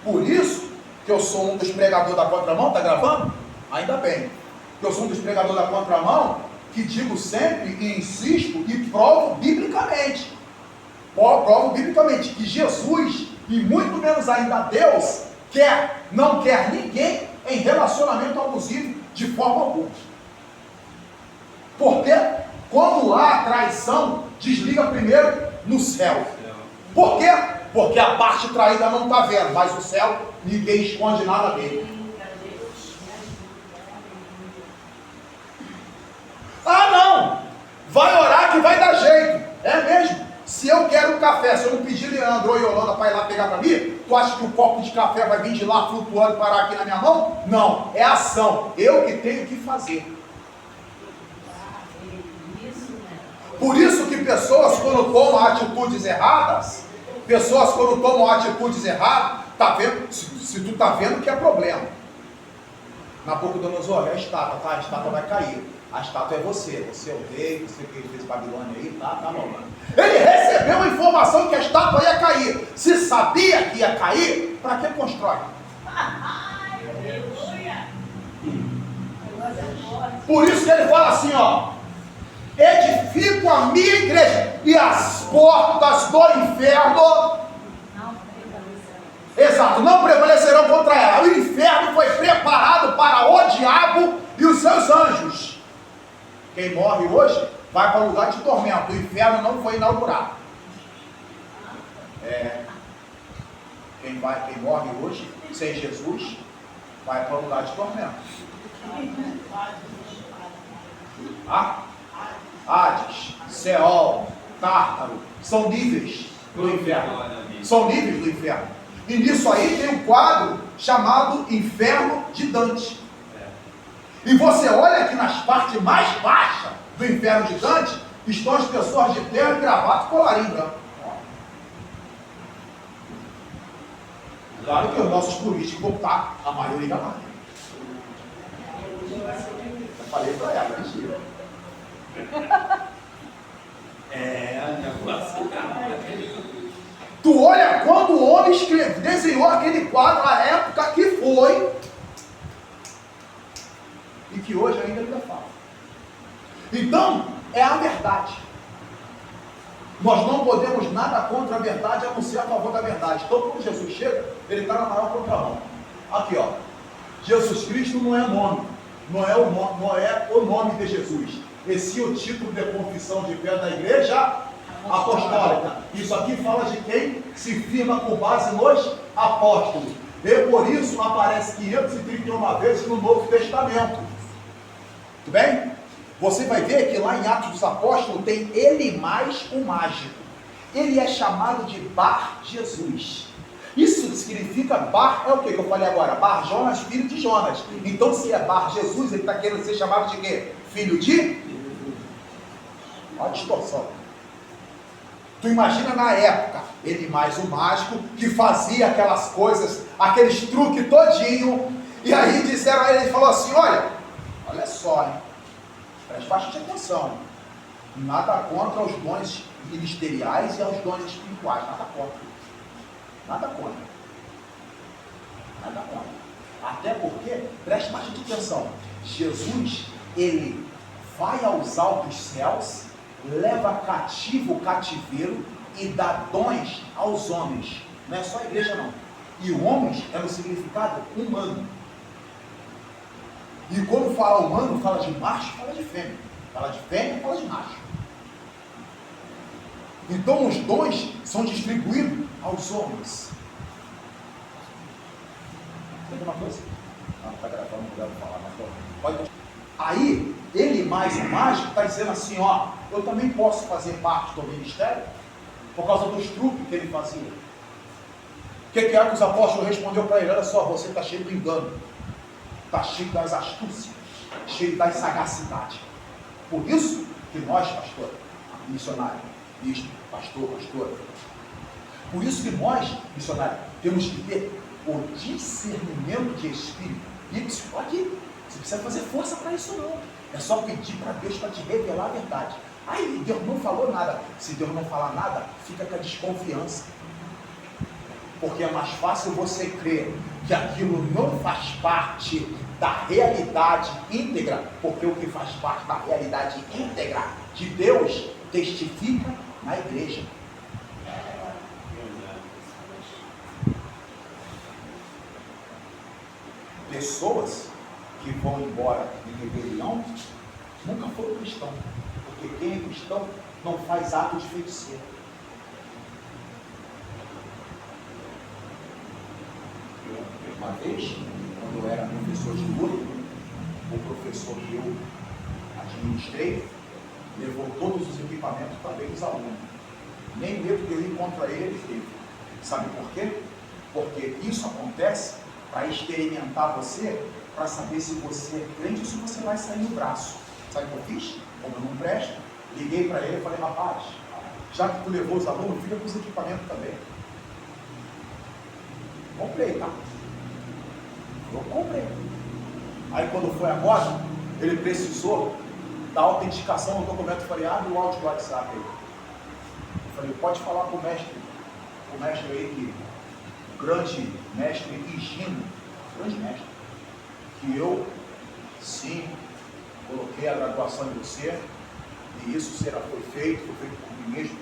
Por isso que eu sou um dos pregadores da contramão. Está gravando? Ainda bem. Eu sou um dos pregadores da contramão que digo sempre e insisto e provo biblicamente. Provo biblicamente que Jesus, e muito menos ainda Deus, não quer ninguém em relacionamento abusivo de forma alguma. Porque quando há traição, desliga primeiro no céu. Por quê? Porque a parte traída não está vendo, mas o céu, ninguém esconde nada dele. Ah, não! Vai orar que vai dar jeito. É mesmo? Se eu quero um café, se eu não pedir Leandro ou Yolanda para ir lá pegar para mim, tu acha que o copo de café vai vir de lá flutuando e parar aqui na minha mão? Não, é ação. Eu que tenho que fazer. Por isso que pessoas quando tomam atitudes erradas, tá vendo? Se tu tá vendo que é problema. Nabucodonosor, é a estátua, tá? A estátua vai cair. A estátua é você é o rei, você que fez Babilônia aí, tá bom. Ele recebeu a informação que a estátua ia cair. Se sabia que ia cair, para que constrói? Por isso que ele fala assim, ó: edifico a minha igreja e as portas do inferno, exato, não prevalecerão contra ela. O inferno foi preparado para o diabo e os seus anjos. Quem morre hoje vai para o lugar de tormento. O inferno não foi inaugurado. Quem morre hoje sem Jesus vai para o lugar de tormento. Hades, Seol, Tártaro, são níveis do inferno. São níveis do inferno. E nisso aí tem um quadro chamado Inferno de Dante. E você olha aqui nas partes mais baixas do Inferno de Dante, estão as pessoas de terno, gravata e colarinho branco. Claro que os nossos políticos vão estar, a maioria lá. Eu falei para ela, mentira. Tu olha quando o homem desenhou aquele quadro, a época que foi, e que hoje ainda fala. Então, é a verdade. Nós não podemos nada contra a verdade, a não ser a favor da verdade. Então, quando Jesus chega, ele está na maior contramão. Aqui, ó. Jesus Cristo não é nome. Não é o nome de Jesus. Esse é o título de confissão de fé da igreja apostólica. Isso aqui fala de quem se firma com base nos apóstolos. E por isso aparece 531 vezes no Novo Testamento. Tudo bem? Você vai ver que lá em Atos dos Apóstolos tem ele mais o mágico. Ele é chamado de Bar Jesus. Isso significa Bar, é o que eu falei agora? Bar Jonas, filho de Jonas. Então se é Bar Jesus, ele está querendo ser chamado de quê? Filho de? Olha a distorção. Tu imagina na época, ele mais o mágico, que fazia aquelas coisas, aqueles truques todinho, e aí disseram a ele, ele falou assim, olha só, hein? Preste bastante atenção, nada contra os dons ministeriais e aos dons espirituais, nada contra, até porque, preste bastante atenção, Jesus, ele vai aos altos céus, leva cativo o cativeiro e dá dons aos homens, não é só a igreja não, e homens é no significado humano. E quando fala humano, fala de macho, fala de fêmea. Fala de fêmea, fala de macho. Então os dons são distribuídos aos homens. Tem alguma coisa? Não, está gravando, não deve falar, mas pode. Aí, ele mais o mágico está dizendo assim, eu também posso fazer parte do ministério, por causa dos truques que ele fazia. O que é que os apóstolos responderam para ele? Olha só, você está cheio de engano. Está cheio das astúcias, cheio das sagacidades. Por isso que nós, pastor, missionário, bispo, pastora, por isso que nós, missionário, temos que ter o discernimento de espírito. Isso aqui, você precisa fazer força para isso não. É só pedir para Deus para te revelar a verdade. Aí Deus não falou nada. Se Deus não falar nada, fica com a desconfiança. Porque é mais fácil você crer que aquilo não faz parte da realidade íntegra, porque o que faz parte da realidade íntegra de Deus testifica na igreja. Pessoas que vão embora em rebelião nunca foram cristãos, porque quem é cristão não faz ato de feiticeiro. Uma vez, quando eu era professor de luta, o professor que eu administrei levou todos os equipamentos também dos alunos. Nem medo de eu ir contra ele teve. Sabe por quê? Porque isso acontece para experimentar você, para saber se você é crente ou se você vai sair no braço. Sabe o que eu fiz? Como eu não presto, liguei para ele e falei: rapaz, já que tu levou os alunos, fica com os equipamentos também. Comprei, tá? Eu comprei. Aí quando foi agora, ele precisou da autenticação no documento. Eu falei: abre o áudio do WhatsApp aí. Eu falei: pode falar com o mestre aí, que o grande mestre Higino, grande mestre, que eu sim coloquei a graduação em você, e isso foi feito por mim mesmo.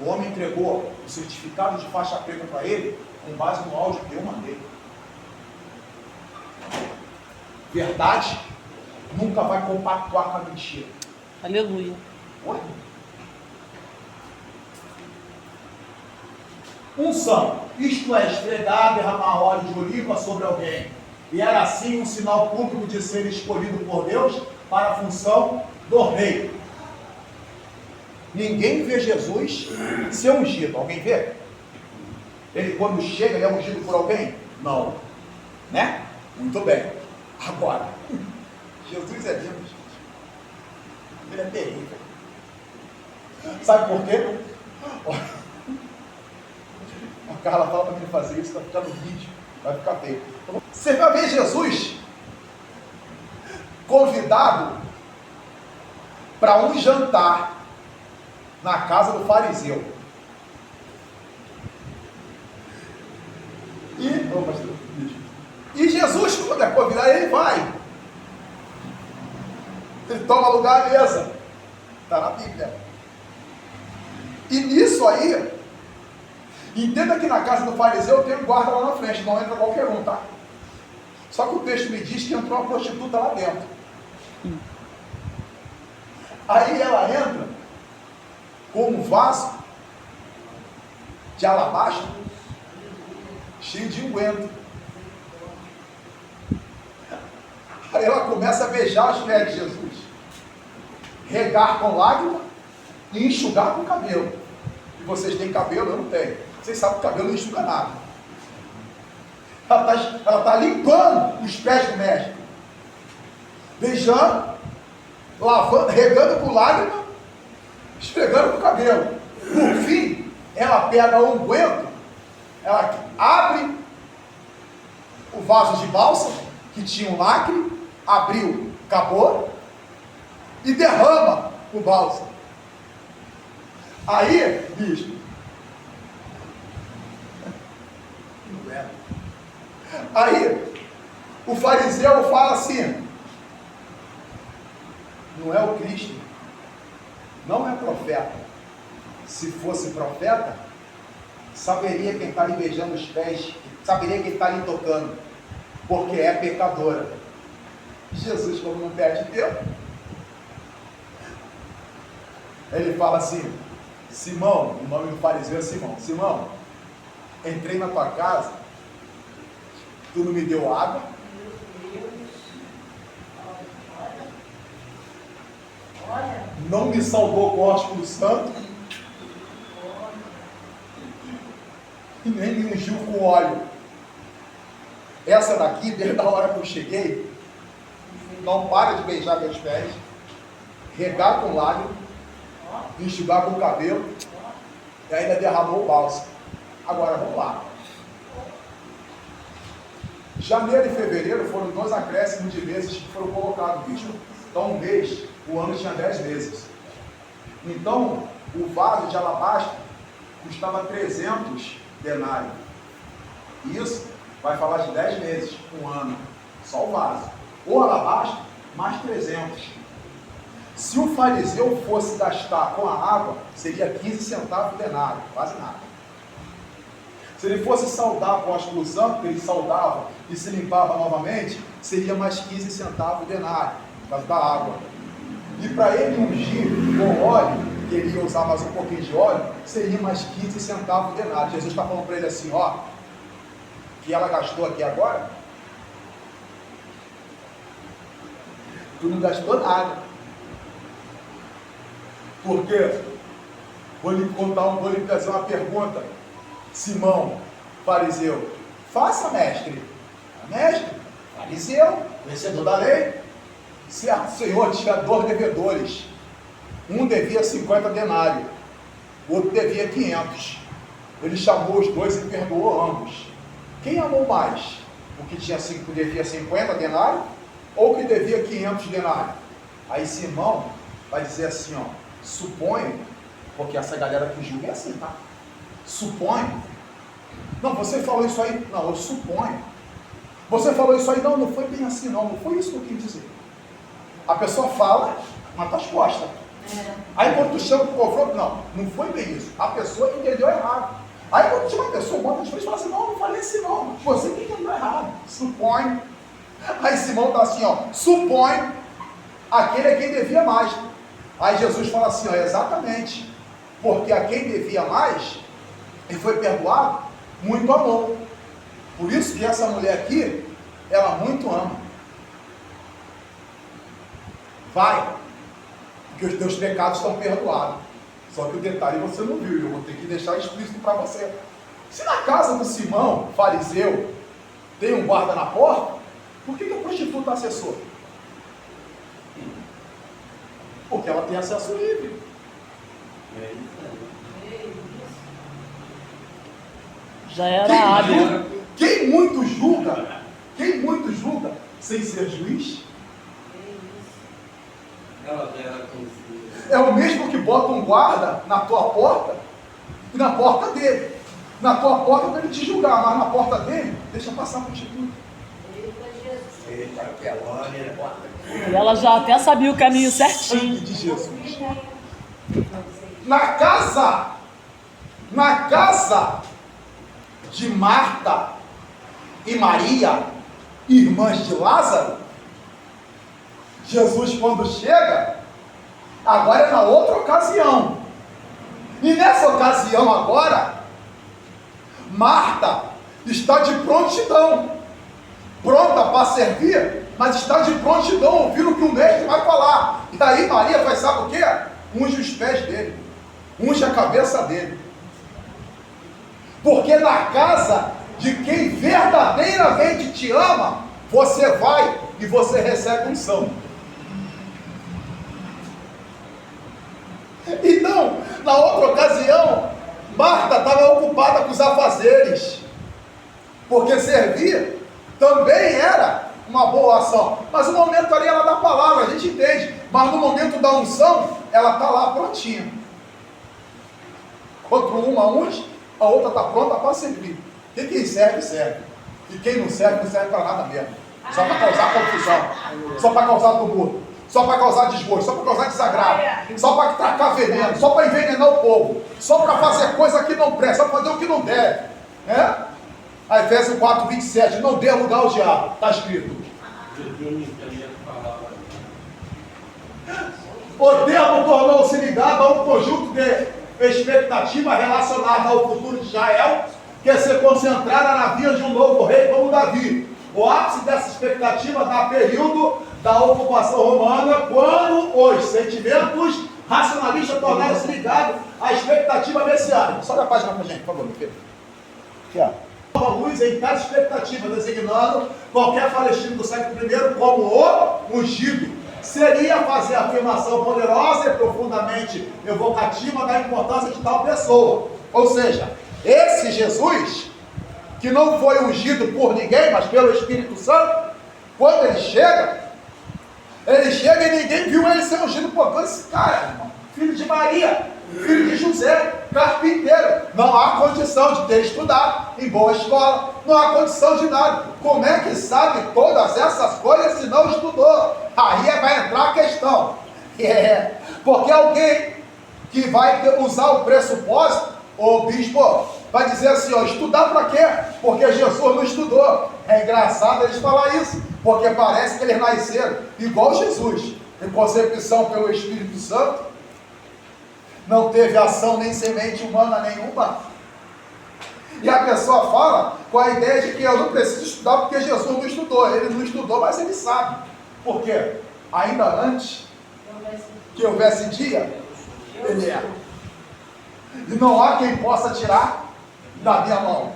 O homem entregou o certificado de faixa preta para ele com base no áudio que eu mandei. Verdade nunca vai compactuar com a mentira. Aleluia. Oi? Unção, isto é, esfregar, derramar óleo de oliva sobre alguém. E era assim um sinal público de ser escolhido por Deus para a função do rei. Ninguém vê Jesus ser ungido. Alguém vê? Ele quando chega, ele é ungido por alguém? Não. Né? Muito bem. Agora, Jesus é lindo, gente. Ele é terrível. Sabe por quê? A Carla fala para mim fazer isso, vai ficar no vídeo, vai ficar feio. Você vai ver Jesus convidado para um jantar na casa do fariseu. E Jesus, quando é convidado, ele vai. Ele toma lugar à mesa. Está na Bíblia. E nisso aí, entenda que na casa do fariseu tem um guarda lá na frente, não entra qualquer um, tá? Só que o texto me diz que entrou uma prostituta lá dentro. Aí ela entra com um vaso de alabastro cheio de unguento. Aí ela começa a beijar os pés de Jesus, regar com lágrima e enxugar com cabelo. E vocês têm cabelo, eu não tenho. Vocês sabem que o cabelo não enxuga nada. Ela está limpando os pés do mestre, beijando, lavando, regando com lágrima, esfregando com o cabelo. Por fim, ela pega o unguento, ela abre o vaso de bálsamo, que tinha um lacre, abriu, acabou, e derrama o bálsamo. Aí, bicho, aí o fariseu fala assim: não é o Cristo, não é profeta. Se fosse profeta, saberia quem está lhe beijando os pés, saberia quem está lhe tocando, porque é pecadora. Jesus, como não perde tempo, ele fala assim: Simão, o nome do fariseu é Simão. Simão, entrei na tua casa, tu não me deu água, não me salvou com o Espírito Santo, e nem me ungiu com óleo. Essa daqui, desde a hora que eu cheguei, não para de beijar meus pés, regar com lágrima, enxugar com o cabelo, e ainda derramou o bálsamo. Agora vamos lá. Janeiro e fevereiro foram 2 acréscimos de meses que foram colocados, bicho. Então, um mês, o ano tinha 10 meses. Então, o vaso de alabastro custava 300 denário. Isso vai falar de 10 meses, um ano, só o vaso. O alabastro, mais 300. Se o fariseu fosse gastar com a água, seria 15 centavos denário, quase nada. Se ele fosse saudar o apóstolo santo, que ele saudava e se limpava novamente, seria mais 15 centavos denário, por causa da água. E para ele ungir com óleo, que ele ia usar mais um pouquinho de óleo, seria mais 15 centavos denário. Jesus está falando para ele assim, ó, que ela gastou aqui agora, tu não gastou nada. Porque vou lhe fazer uma pergunta. Simão, fariseu, faça, mestre. Mestre, fariseu, conhecedor da lei. Certo, Senhor, tinha 2 devedores. Um devia 50 denários, o outro devia 500. Ele chamou os dois e perdoou ambos. Quem amou mais? O que devia 50 denários ou o que devia 500 denários? Aí Simão vai dizer assim, ó, suponho, porque essa galera que julga é assim, tá? Suponho. Não, você falou isso aí. Não, eu suponho. Você falou isso aí. Não, não foi bem assim, não. Não foi isso que eu quis dizer. A pessoa fala, mas tá exposta. Aí quando tu chama pro confronto, não foi bem isso. A pessoa entendeu errado. Aí quando chama a pessoa, bota de frente e fala assim, não falei assim não. Você que entendeu errado. Suponho. Aí Simão tá assim, ó, suponho, aquele é quem devia mais. Aí Jesus fala assim, ó, exatamente. Porque a quem devia mais, e foi perdoado, muito amou. Por isso que essa mulher aqui, ela muito ama. Vai, porque os teus pecados estão perdoados. Só que o detalhe você não viu, eu vou ter que deixar explícito para você. Se na casa do Simão, fariseu, tem um guarda na porta, por que a prostituta acessou? Porque ela tem acesso livre. Já era hábil. Quem muito julga, sem ser juiz, é o mesmo que bota um guarda na tua porta e na porta dele. Na tua porta para ele te julgar, mas na porta dele, deixa passar a prostituta. E ela já até sabia o caminho certinho. Sangue de Jesus. Na casa de Marta e Maria, irmãs de Lázaro, Jesus quando chega, agora é na outra ocasião. E nessa ocasião agora, Marta está de prontidão, pronta para servir, mas está de prontidão, ouvindo o que o mestre vai falar. E aí Maria vai, sabe o quê? Unge os pés dele, unge a cabeça dele. Porque na casa de quem verdadeiramente te ama, você vai e você recebe unção. Então, na outra ocasião, Marta estava ocupada com os afazeres, porque servir também era uma boa ação, mas o momento ali ela dá a palavra, a gente entende, mas no momento da unção, ela está lá prontinha. Quando uma unge, a outra está pronta para servir. E quem serve, serve. E quem não serve para nada mesmo. Só para causar confusão, só para causar tumulto, só para causar desgosto, só para causar desagrado, só para tacar veneno, só para envenenar o povo, só para fazer coisa que não presta, só para fazer o que não deve. A Efésios 4, 27, não dê lugar ao diabo, está escrito. O termo tornou-se ligado a um conjunto de expectativa relacionada ao futuro de Israel, que se concentrara na vinda de um novo rei como Davi. O ápice dessa expectativa dá período da ocupação romana, quando os sentimentos racionalistas tornaram-se ligados à expectativa messiânica. Sobe a página para a gente, por favor, meu filho. Aqui, ó. Nova luz em cada expectativa, designando qualquer palestino do século I como o ungido. Seria fazer a afirmação poderosa e profundamente evocativa da importância de tal pessoa. Ou seja, esse Jesus, que não foi ungido por ninguém, mas pelo Espírito Santo, quando ele chega e ninguém viu ele ser ungido por esse cara, irmão, filho de Maria, filho de José, carpinteiro. Não há condição de ter estudado em boa escola, não há condição de nada. Como é que sabe todas essas coisas se não estudou? Aí vai entrar a questão. Porque alguém que vai usar o pressuposto, o bispo vai dizer assim, ó, estudar para quê? Porque Jesus não estudou. É engraçado eles falar isso, porque parece que eles nasceram igual Jesus, em concepção pelo Espírito Santo, não teve ação nem semente humana nenhuma. E a pessoa fala com a ideia de que eu não preciso estudar porque Jesus não estudou. Ele não estudou, mas ele sabe. Por quê? Ainda antes que houvesse dia, ele é. E não há quem possa tirar da minha mão.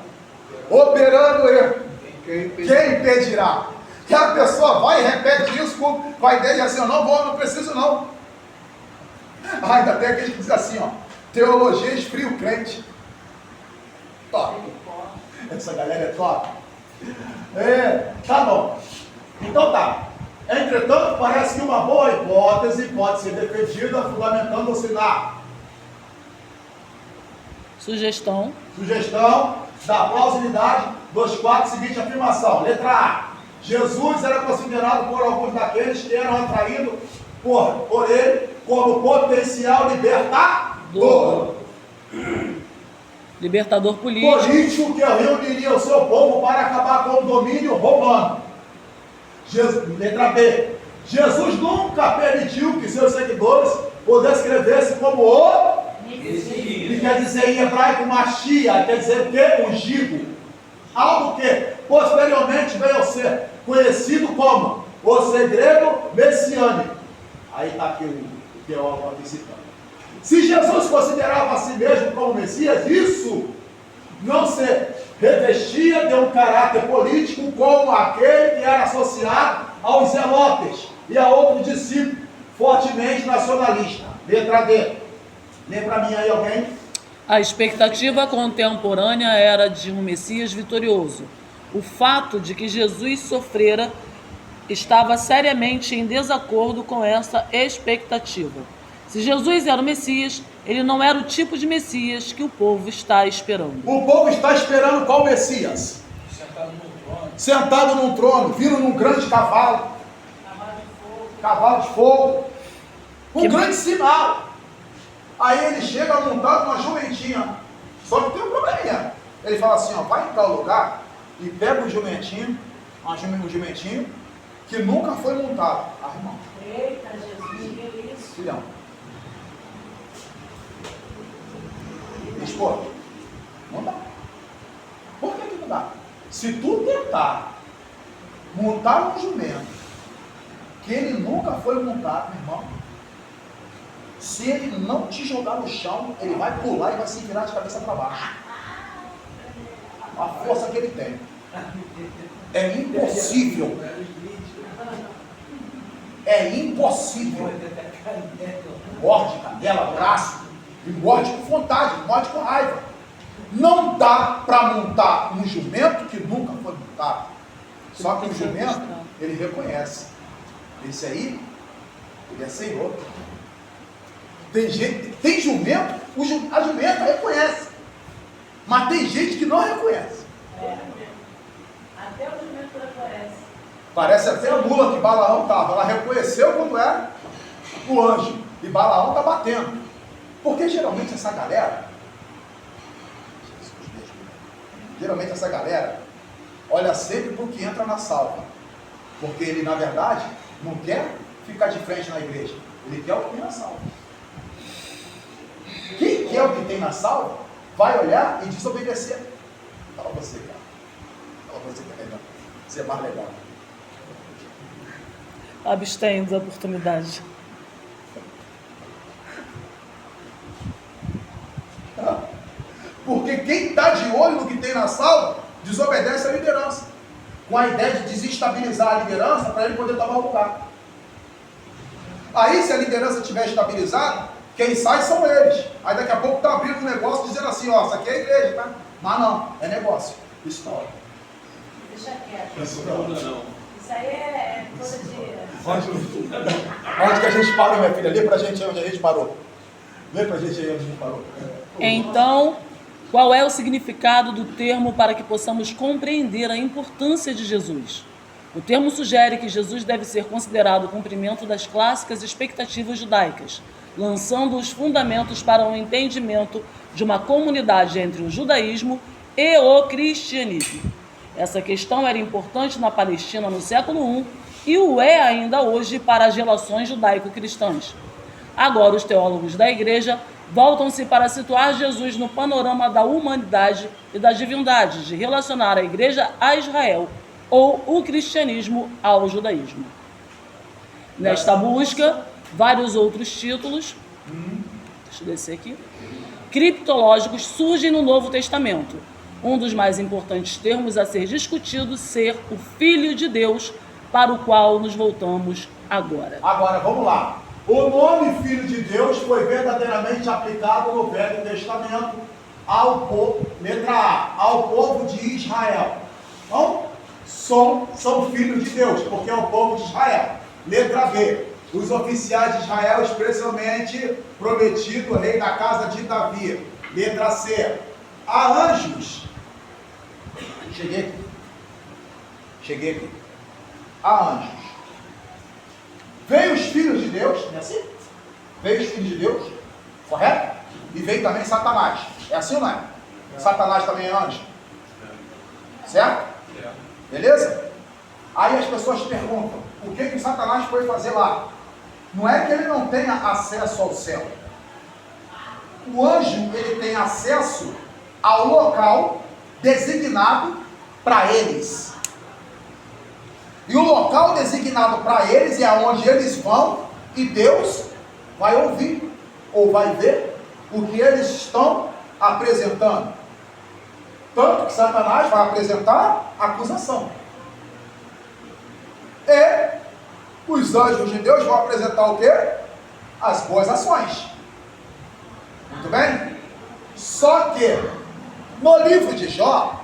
Operando eu, quem impedirá? E a pessoa vai e repete isso com a ideia de assim, eu não vou, não preciso não. Ainda tem aqueles que dizem assim, ó, teologia esfria o crente. Top. Essa galera é top. Tá bom. Então tá. Entretanto, parece que uma boa hipótese pode ser defendida fundamentando-se na sugestão da plausibilidade dos quatro seguintes afirmação. Letra A. Jesus era considerado por alguns daqueles que eram atraídos por ele como potencial libertador. Libertador político. Político que reuniria o seu povo para acabar com o domínio romano. Letra B. Jesus nunca permitiu que seus seguidores o descrevessem como o que quer dizer em hebraico Mashiach, quer dizer o quê? Ungido. Algo que posteriormente veio a ser conhecido como o segredo messiânico. Aí está aqui o teólogo citando. Se Jesus considerava a si mesmo como Messias, isso não se revestia de um caráter político como aquele que era associado aos zelotes e a outros discípulos fortemente nacionalistas. Letra D. Lê para mim aí alguém. A expectativa contemporânea era de um Messias vitorioso. O fato de que Jesus sofrera estava seriamente em desacordo com essa expectativa. Se Jesus era o Messias, ele não era o tipo de Messias que o povo está esperando. O povo está esperando qual Messias? Sentado num trono, vindo num grande cavalo. Cavalo de fogo. Grande sinal. Aí ele chega montado numa jumentinha. Só que tem um probleminha. Ele fala assim, ó, vai em tal lugar e pega um jumentinho, um jumentinho que nunca foi montado. Ah, irmão. Eita, Jesus, que isso? Filhão. Bispo, não dá. Por que não dá? Se tu tentar montar um jumento que ele nunca foi montado, meu irmão, se ele não te jogar no chão, ele vai pular e vai se virar de cabeça para baixo. A força que ele tem. É impossível. É impossível. Morde cadela, braço, e morde com vontade, morde com raiva. Não dá para montar um jumento que nunca foi montado. Só que o jumento, ele reconhece. Esse aí, ele é senhor. Tem jumento, a jumenta reconhece. Mas tem gente que não reconhece. Até o jumento reconhece. Parece até a mula que Balaão estava. Ela reconheceu quando era o anjo. E Balaão está batendo. Porque geralmente essa galera olha sempre para o que entra na salva. Porque ele, na verdade, não quer ficar de frente na igreja. Ele quer o que tem na salva. Quem quer o que tem na salva, vai olhar e desobedecer. Fala você, cara. Fala você que é melhor. Você é mais legal. Abstenho da oportunidade. Porque quem está de olho no que tem na salva, desobedece a liderança. Com a ideia de desestabilizar a liderança para ele poder tomar o lugar. Aí, se a liderança estiver estabilizada, quem sai são eles. Aí daqui a pouco está abrindo um negócio dizendo assim, ó, isso aqui é igreja, tá? Mas não, é negócio. História. Deixa quieto. Isso Isso aí é coisa de... Onde que a gente parou, minha filha? Lê pra gente onde a gente parou. Lê pra gente aí onde a gente parou. Então, qual é o significado do termo para que possamos compreender a importância de Jesus? O termo sugere que Jesus deve ser considerado o cumprimento das clássicas expectativas judaicas, lançando os fundamentos para o entendimento de uma comunidade entre o judaísmo e o cristianismo. Essa questão era importante na Palestina no século I e o é ainda hoje para as relações judaico-cristãs. Agora, os teólogos da igreja voltam-se para situar Jesus no panorama da humanidade e da divindade, de relacionar a igreja a Israel ou o cristianismo ao judaísmo. Nesta busca, vários outros títulos, deixa eu descer aqui, criptológicos surgem no Novo Testamento. Um dos mais importantes termos a ser discutido ser o Filho de Deus, para o qual nos voltamos agora. Agora, vamos lá. O nome Filho de Deus foi verdadeiramente aplicado no Velho Testamento ao povo, letra A, ao povo de Israel. Então, são filhos de Deus, porque é o povo de Israel. Letra B, os oficiais de Israel, especialmente prometido rei da casa de Davi. Letra C, há anjos. Cheguei aqui. Há anjos. Veio os filhos de Deus, não é assim? Veio os filhos de Deus, correto? E veio também Satanás. É assim ou não é? Satanás também é anjo. Certo? Beleza? Aí as pessoas perguntam, o que Satanás foi fazer lá? Não é que ele não tenha acesso ao céu. O anjo, ele tem acesso ao local designado para eles. E o local designado para eles é onde eles vão e Deus vai ouvir ou vai ver o que eles estão apresentando. Tanto que Satanás vai apresentar acusação. E os anjos de Deus vão apresentar o quê? As boas ações. Muito bem? Só que no livro de Jó,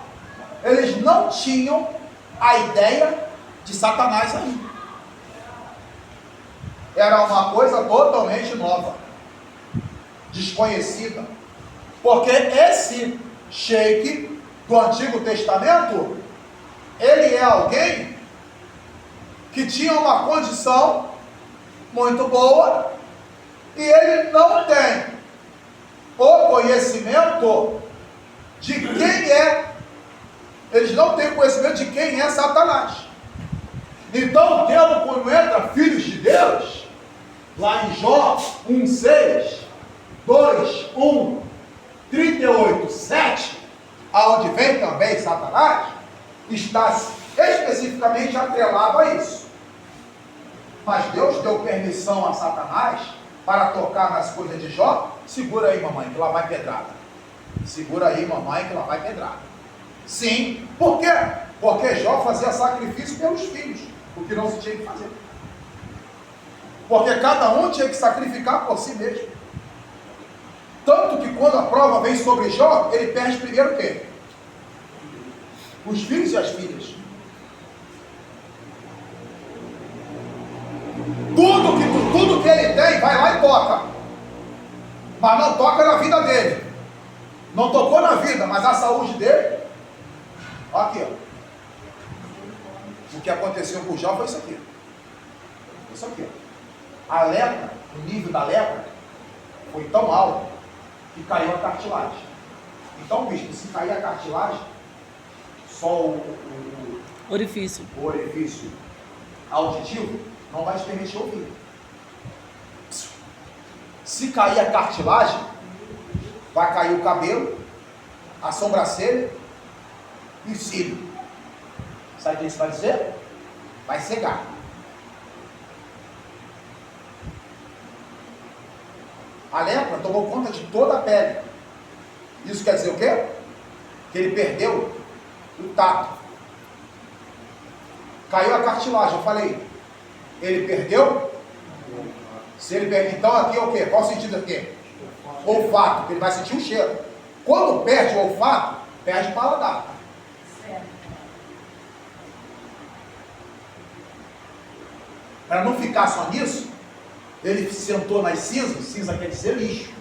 eles não tinham a ideia de Satanás ainda. Era uma coisa totalmente nova, desconhecida. Porque esse sheik do Antigo Testamento, ele é alguém que tinha uma condição muito boa e ele não tem o conhecimento de quem é. Eles não têm conhecimento de quem é Satanás. Então o termo, quando entra filhos de Deus, lá em Jó 1,6, 2,1, 38,7, aonde vem também Satanás, está especificamente atrelado a isso. Mas Deus deu permissão a Satanás para tocar nas coisas de Jó. Segura aí, mamãe, que lá vai pedrada. Segura aí, mamãe, que lá vai pedrada. Sim, por quê? Porque Jó fazia sacrifício pelos filhos, o que não se tinha que fazer. Porque cada um tinha que sacrificar por si mesmo. Tanto que quando a prova vem sobre Jó, ele perde primeiro o quê? Os filhos e as filhas. Tudo que ele tem, vai lá e toca. Mas não toca na vida dele. Não tocou na vida, mas a saúde dele. Aqui, ó. O que aconteceu com o Jó foi isso aqui. Isso aqui, ó. A lepra, o nível da lepra, foi tão alto que caiu a cartilagem. Então, bispo, se cair a cartilagem, só o Orifício. o orifício auditivo não vai te permitir ouvir. Se cair a cartilagem, vai cair o cabelo, a sobrancelha e o cílio. Sabe o que isso vai dizer? Vai cegar. A lepra tomou conta de toda a pele. Isso quer dizer o quê? Que ele perdeu o tato. Caiu a cartilagem, eu falei. Ele perdeu? Se ele perde, então aqui é o quê? Qual o sentido aqui? Olfato, porque ele vai sentir o cheiro. Quando perde o olfato, perde o paladar. Certo. Para não ficar só nisso, ele sentou nas cinzas, cinza quer dizer lixo.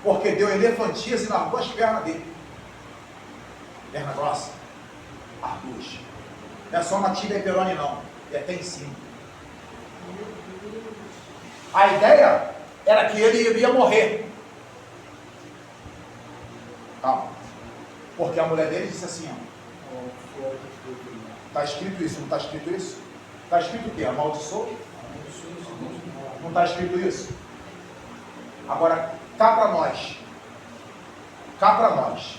Porque deu elefantias e largou as pernas dele. Perna grossa, arduz. Não é só na tibia e perone não, é até em cima. A ideia era que ele iria morrer. Calma. Porque a mulher dele disse assim, ó. Está escrito isso, não está escrito isso? Está escrito o quê? Amaldiçoou? Não está escrito isso? Agora, cá para nós. Cá para nós.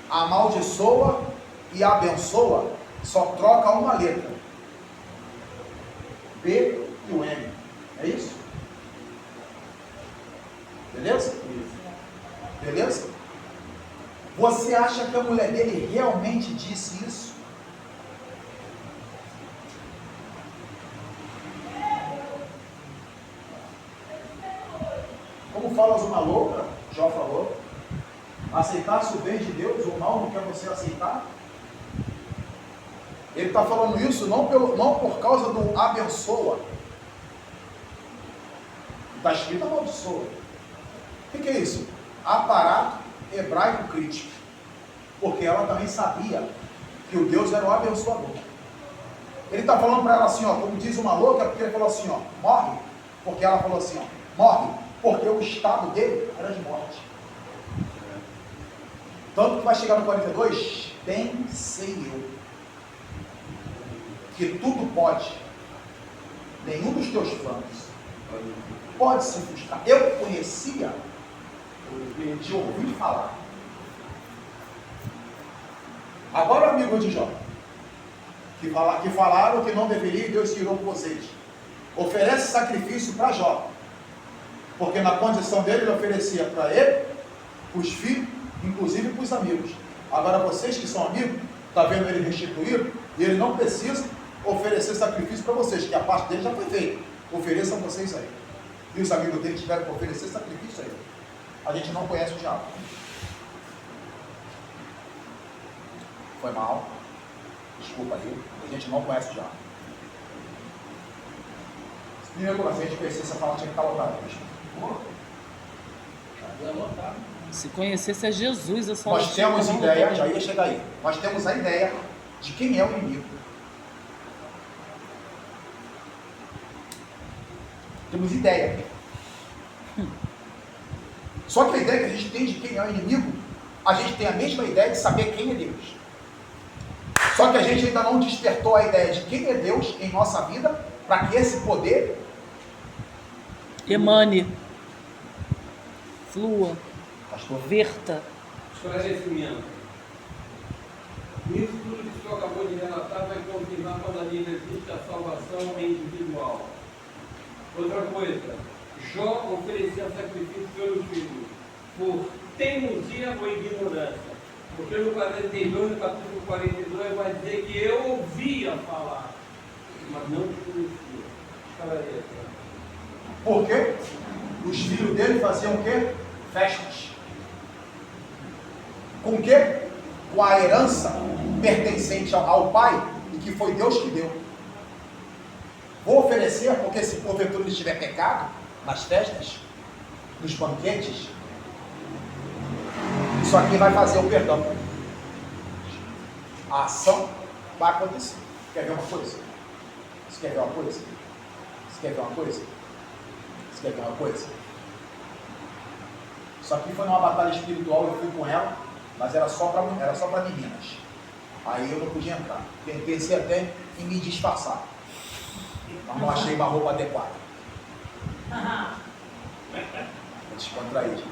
Amaldiçoa e abençoa só troca uma letra. B e o M. É isso? Beleza? Beleza? Você acha que a mulher dele realmente disse isso? Como falas uma louca, Jó falou, aceitasse o bem de Deus, o mal não quer você aceitar? Ele está falando isso não por causa do abençoa. Está escrito amaldiçoa. O que é isso? Aparato hebraico crítico. Porque ela também sabia que o Deus era o abençoador. Ele está falando para ela assim, ó, como diz uma louca, porque ele falou assim, ó, morre. Porque ela falou assim, ó, morre. Porque o estado dele era de morte. Tanto que vai chegar no 42, bem sei eu, que tudo pode, nenhum dos teus planos pode se frustrar. Eu conhecia de ouvir falar. Agora o amigo de Jó, que falaram que não deveria e Deus tirou com vocês, oferece sacrifício para Jó, porque na condição dele ele oferecia para ele, para os filhos, inclusive para os amigos. Agora vocês que são amigos, está vendo ele restituído, e ele não precisa oferecer sacrifício para vocês, que a parte dele já foi feita. Ofereçam vocês aí. E os amigos dele tiveram que oferecer sacrifício aí. A gente não conhece o diabo. Foi mal. Desculpa aí. A gente não conhece o diabo. Primeiro que a gente conhecesse essa fala, tinha que estar lotado. Se conhecesse a Jesus, essa Nós temos ideia, já ia chegar aí. Nós temos a ideia de quem é o inimigo. Temos ideia. Só que a ideia que a gente tem de quem é o inimigo, a gente tem a mesma ideia de saber quem é Deus. Só que a gente ainda não despertou a ideia de quem é Deus em nossa vida, para que esse poder emane, flua, pastor, verta. Esclarecimento. Isso tudo que o senhor acabou de relatar vai confirmar quando a Bíblia existe a salvação individual. Outra coisa, Jó oferecia sacrifício pelos filhos, por teimosia ou ignorância. Porque no 42, no capítulo 42, vai dizer que eu ouvia falar, mas não conhecia. Esclareça. por quê? Os filhos dele faziam o quê? Festas. Com o quê? Com a herança pertencente ao pai, e que foi Deus que deu. Vou oferecer, porque se porventura ele tiver pecado, nas festas, nos banquetes, isso aqui vai fazer o perdão. A ação vai acontecer. Quer ver uma coisa? Você quer ver uma coisa? Você quer ver uma coisa? Você quer ver uma coisa? Isso aqui foi numa batalha espiritual, eu fui com ela, mas era só para meninas. Aí eu não podia entrar. Pensei até em me disfarçar. Mas não achei uma roupa adequada. Descontraído.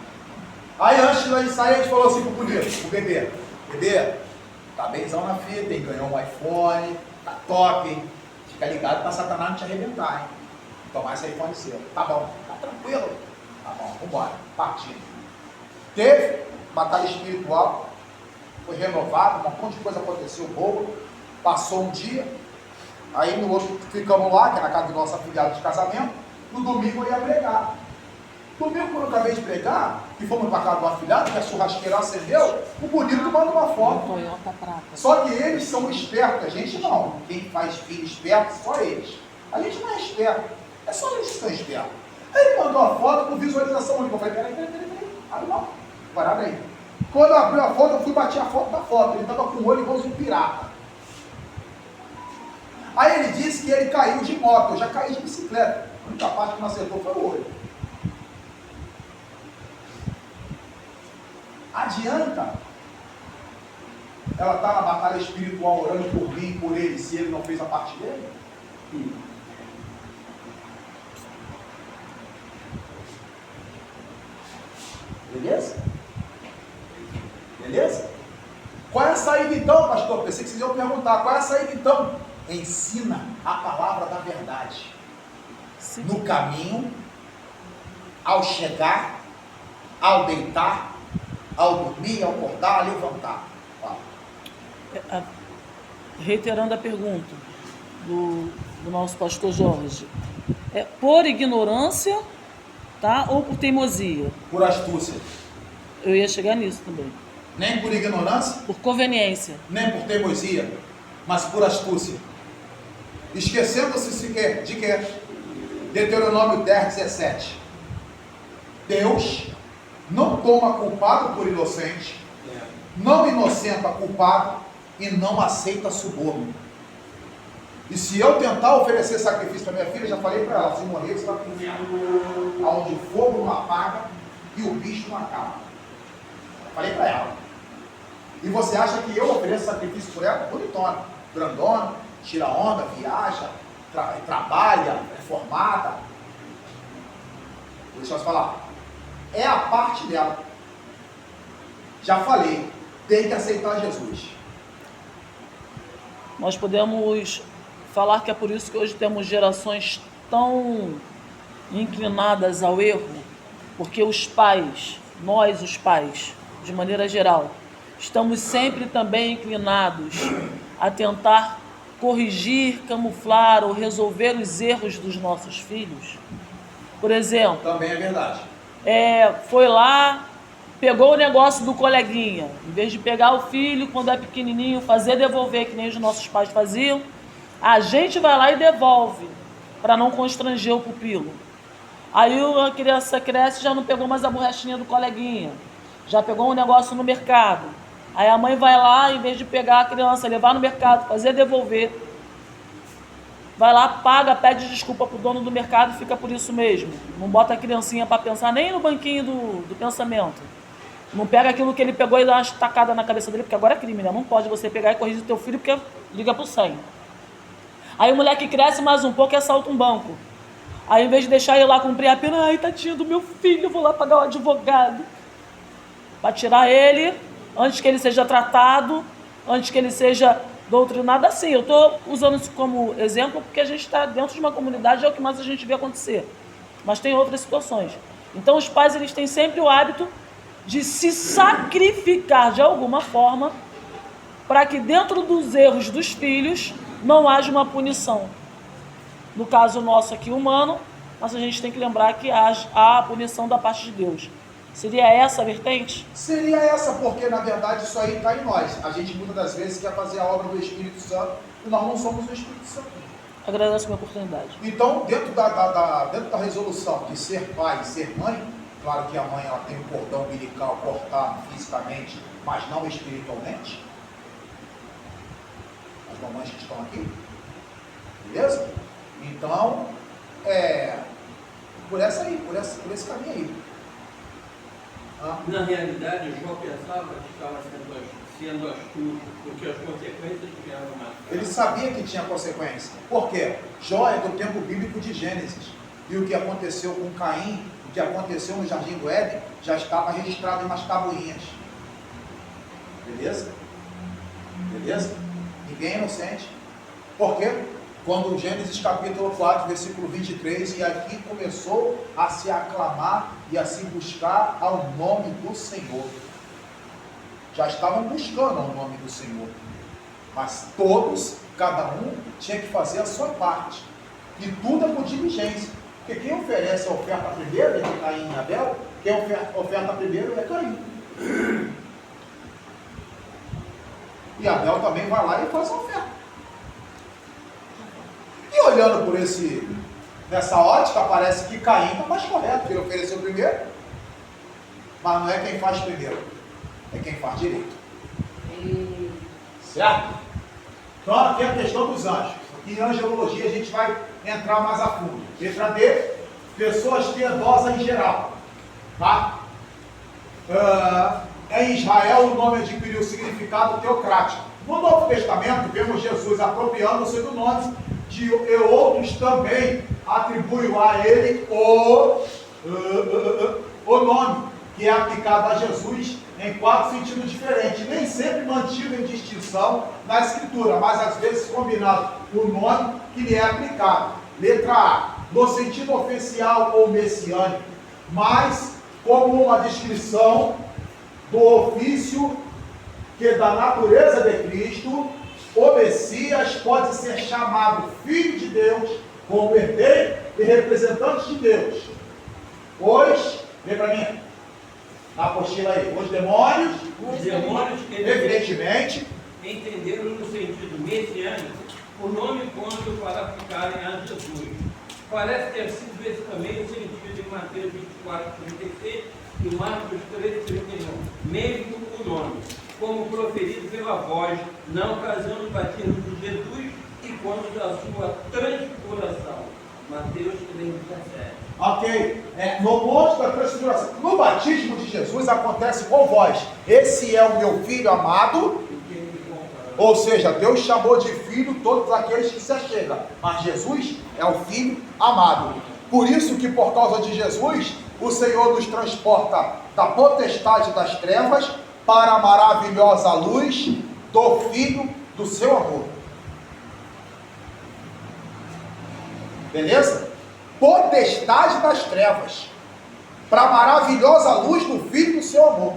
Aí antes de nós sair, a gente falou assim pro bonito, o bebê. Bebê, tá benzão na fita, hein? Ganhou um iPhone, tá top, hein? Fica ligado pra Satanás não te arrebentar, hein? Tomar esse iPhone seu. Tá bom, tá tranquilo. Tá bom, vambora, partindo. Teve batalha espiritual, foi renovado, um monte de coisa aconteceu boa. Passou um dia, aí no outro ficamos lá, que é na casa do nosso afilhado de casamento. No domingo eu ia pregar. Domingo, quando eu acabei de pregar, e fomos para casa do afilhado, que a churrasqueira acendeu, o bonito manda uma foto. Toyota prata. Só que eles são espertos, a gente não. Quem faz filho esperto, só eles. A gente não é esperto, é só eles que são espertos. Aí ele mandou a foto com visualização única. Eu falei, peraí. Aí não, parada aí. Quando eu abri a foto, eu fui bater a foto da foto. Ele estava com o olho igual um pirata. Aí ele disse que ele caiu de moto. Eu já caí de bicicleta. A única parte que não acertou foi o olho. Adianta ela estar na batalha espiritual orando por mim e por ele, se ele não fez a parte dele? Beleza? Beleza? Qual é a saída então, pastor? Pensei que vocês iam perguntar. Qual é a saída então? Ensina a palavra da verdade. Sim. No caminho, ao chegar, ao deitar, ao dormir, ao acordar, ao levantar. Fala. Reiterando a pergunta do nosso pastor Jorge, é por ignorância, tá? Ou por teimosia? Por astúcia. Eu ia chegar nisso também. Nem por ignorância, Por conveniência. nem por teimosia, mas por astúcia. Esquecendo-se sequer de que Deuteronômio 10, 17. Deus não toma culpado por inocente, não inocenta culpado e não aceita suborno. E se eu tentar oferecer sacrifício para minha filha, já falei para ela, se morrer, você vai para o inferno, aonde o fogo não apaga e o bicho não acaba. Falei para ela. E você acha que eu ofereço sacrifício por ela? Bonitona, grandona, tira onda, viaja, trabalha, é formada. Deixa eu falar. É a parte dela. Já falei, tem que aceitar Jesus. Nós podemos falar que é por isso que hoje temos gerações tão inclinadas ao erro, porque os pais, nós os pais, de maneira geral, estamos sempre também inclinados a tentar corrigir, camuflar ou resolver os erros dos nossos filhos. Por exemplo, Também é verdade. foi lá, pegou o negócio do coleguinha, em vez de pegar o filho quando é pequenininho, fazer devolver, que nem os nossos pais faziam, a gente vai lá e devolve, para não constranger o pupilo. Aí a criança cresce e já não pegou mais a borrachinha do coleguinha, já pegou um negócio no mercado. Aí a mãe vai lá, em vez de pegar a criança, levar no mercado, fazer devolver, vai lá, paga, pede desculpa pro dono do mercado e fica por isso mesmo. Não bota a criancinha para pensar nem no banquinho do pensamento. Não pega aquilo que ele pegou e dá uma estacada na cabeça dele, porque agora é crime, né? Não pode você pegar e corrigir o teu filho, porque liga pro 100. Aí o moleque cresce mais um pouco e assalta um banco. Aí, em vez de deixar ele lá cumprir a pena, ai, tadinho do meu filho, eu vou lá pagar o advogado. Para tirar ele, antes que ele seja tratado, antes que ele seja doutrinado. Assim, eu estou usando isso como exemplo porque a gente está dentro de uma comunidade, é o que mais a gente vê acontecer. Mas tem outras situações. Então, os pais, eles têm sempre o hábito de se sacrificar de alguma forma para que dentro dos erros dos filhos não haja uma punição. No caso nosso aqui, humano, mas a gente tem que lembrar que há a punição da parte de Deus. Seria essa a vertente? Seria essa, porque na verdade isso aí está em nós. A gente muitas das vezes quer fazer a obra do Espírito Santo e nós não somos o Espírito Santo. Agradeço a minha oportunidade. Então, dentro da resolução de ser pai e ser mãe, claro que a mãe ela tem o cordão umbilical cortado fisicamente, mas não espiritualmente. As mamães que estão aqui. Beleza? Então, por esse caminho aí. Na realidade, o João pensava que estava sendo astuto, porque as consequências vieram mais. Ele sabia que tinha consequência. Por quê? Jó é do tempo bíblico de Gênesis. E o que aconteceu com Caim, o que aconteceu no Jardim do Éden, já estava registrado em umas tabuinhas. Beleza? Beleza? Ninguém é inocente. Por quê? Quando Gênesis capítulo 4, versículo 23, e aqui começou a se aclamar e a se buscar ao nome do Senhor. Já estavam buscando ao nome do Senhor. Mas todos, cada um, tinha que fazer a sua parte. E tudo é por diligência. Porque quem oferece a oferta primeiro é Caim e Abel, quem oferta primeiro é Caim. E Abel também vai lá e faz a oferta. E olhando por nessa ótica, parece que Caim está mais correto, que ele ofereceu primeiro. mas não é quem faz primeiro, é quem faz direito. Certo? Então aqui é a questão dos anjos. Em angelologia a gente vai entrar mais a fundo. Letra D, pessoas piedosas em geral. Tá? Em Israel o nome adquiriu o significado teocrático. No Novo Testamento vemos Jesus apropriando-se do nome e outros também atribuem a ele o nome que é aplicado a Jesus em 4 sentidos diferentes, nem sempre mantido em distinção na Escritura, mas às vezes combinado o nome que lhe é aplicado. Letra A, no sentido oficial ou messiânico, mas como uma descrição do ofício que da natureza de Cristo, o Messias pode ser chamado Filho de Deus, como herdeiro e representante de Deus. Pois, vem para mim, na apostila aí, os demônios evidentemente, entenderam no sentido messiânico o nome cômodo para aplicarem a Jesus. Parece ter sido esse também o sentido em Mateus 24:36 e Marcos 13:31, mesmo o nome, como proferido pela voz, na ocasião do batismo de Jesus e quando da sua transfiguração. Mateus 3:17. Ok, no monte da transfiguração, no batismo de Jesus acontece com voz. Esse é o meu filho amado, ou seja, Deus chamou de filho todos aqueles que se achegam, mas Jesus é o filho amado. Por isso que por causa de Jesus, o Senhor nos transporta da potestade das trevas para a maravilhosa luz do Filho do seu amor. Beleza? Potestade das trevas para a maravilhosa luz do Filho do seu amor.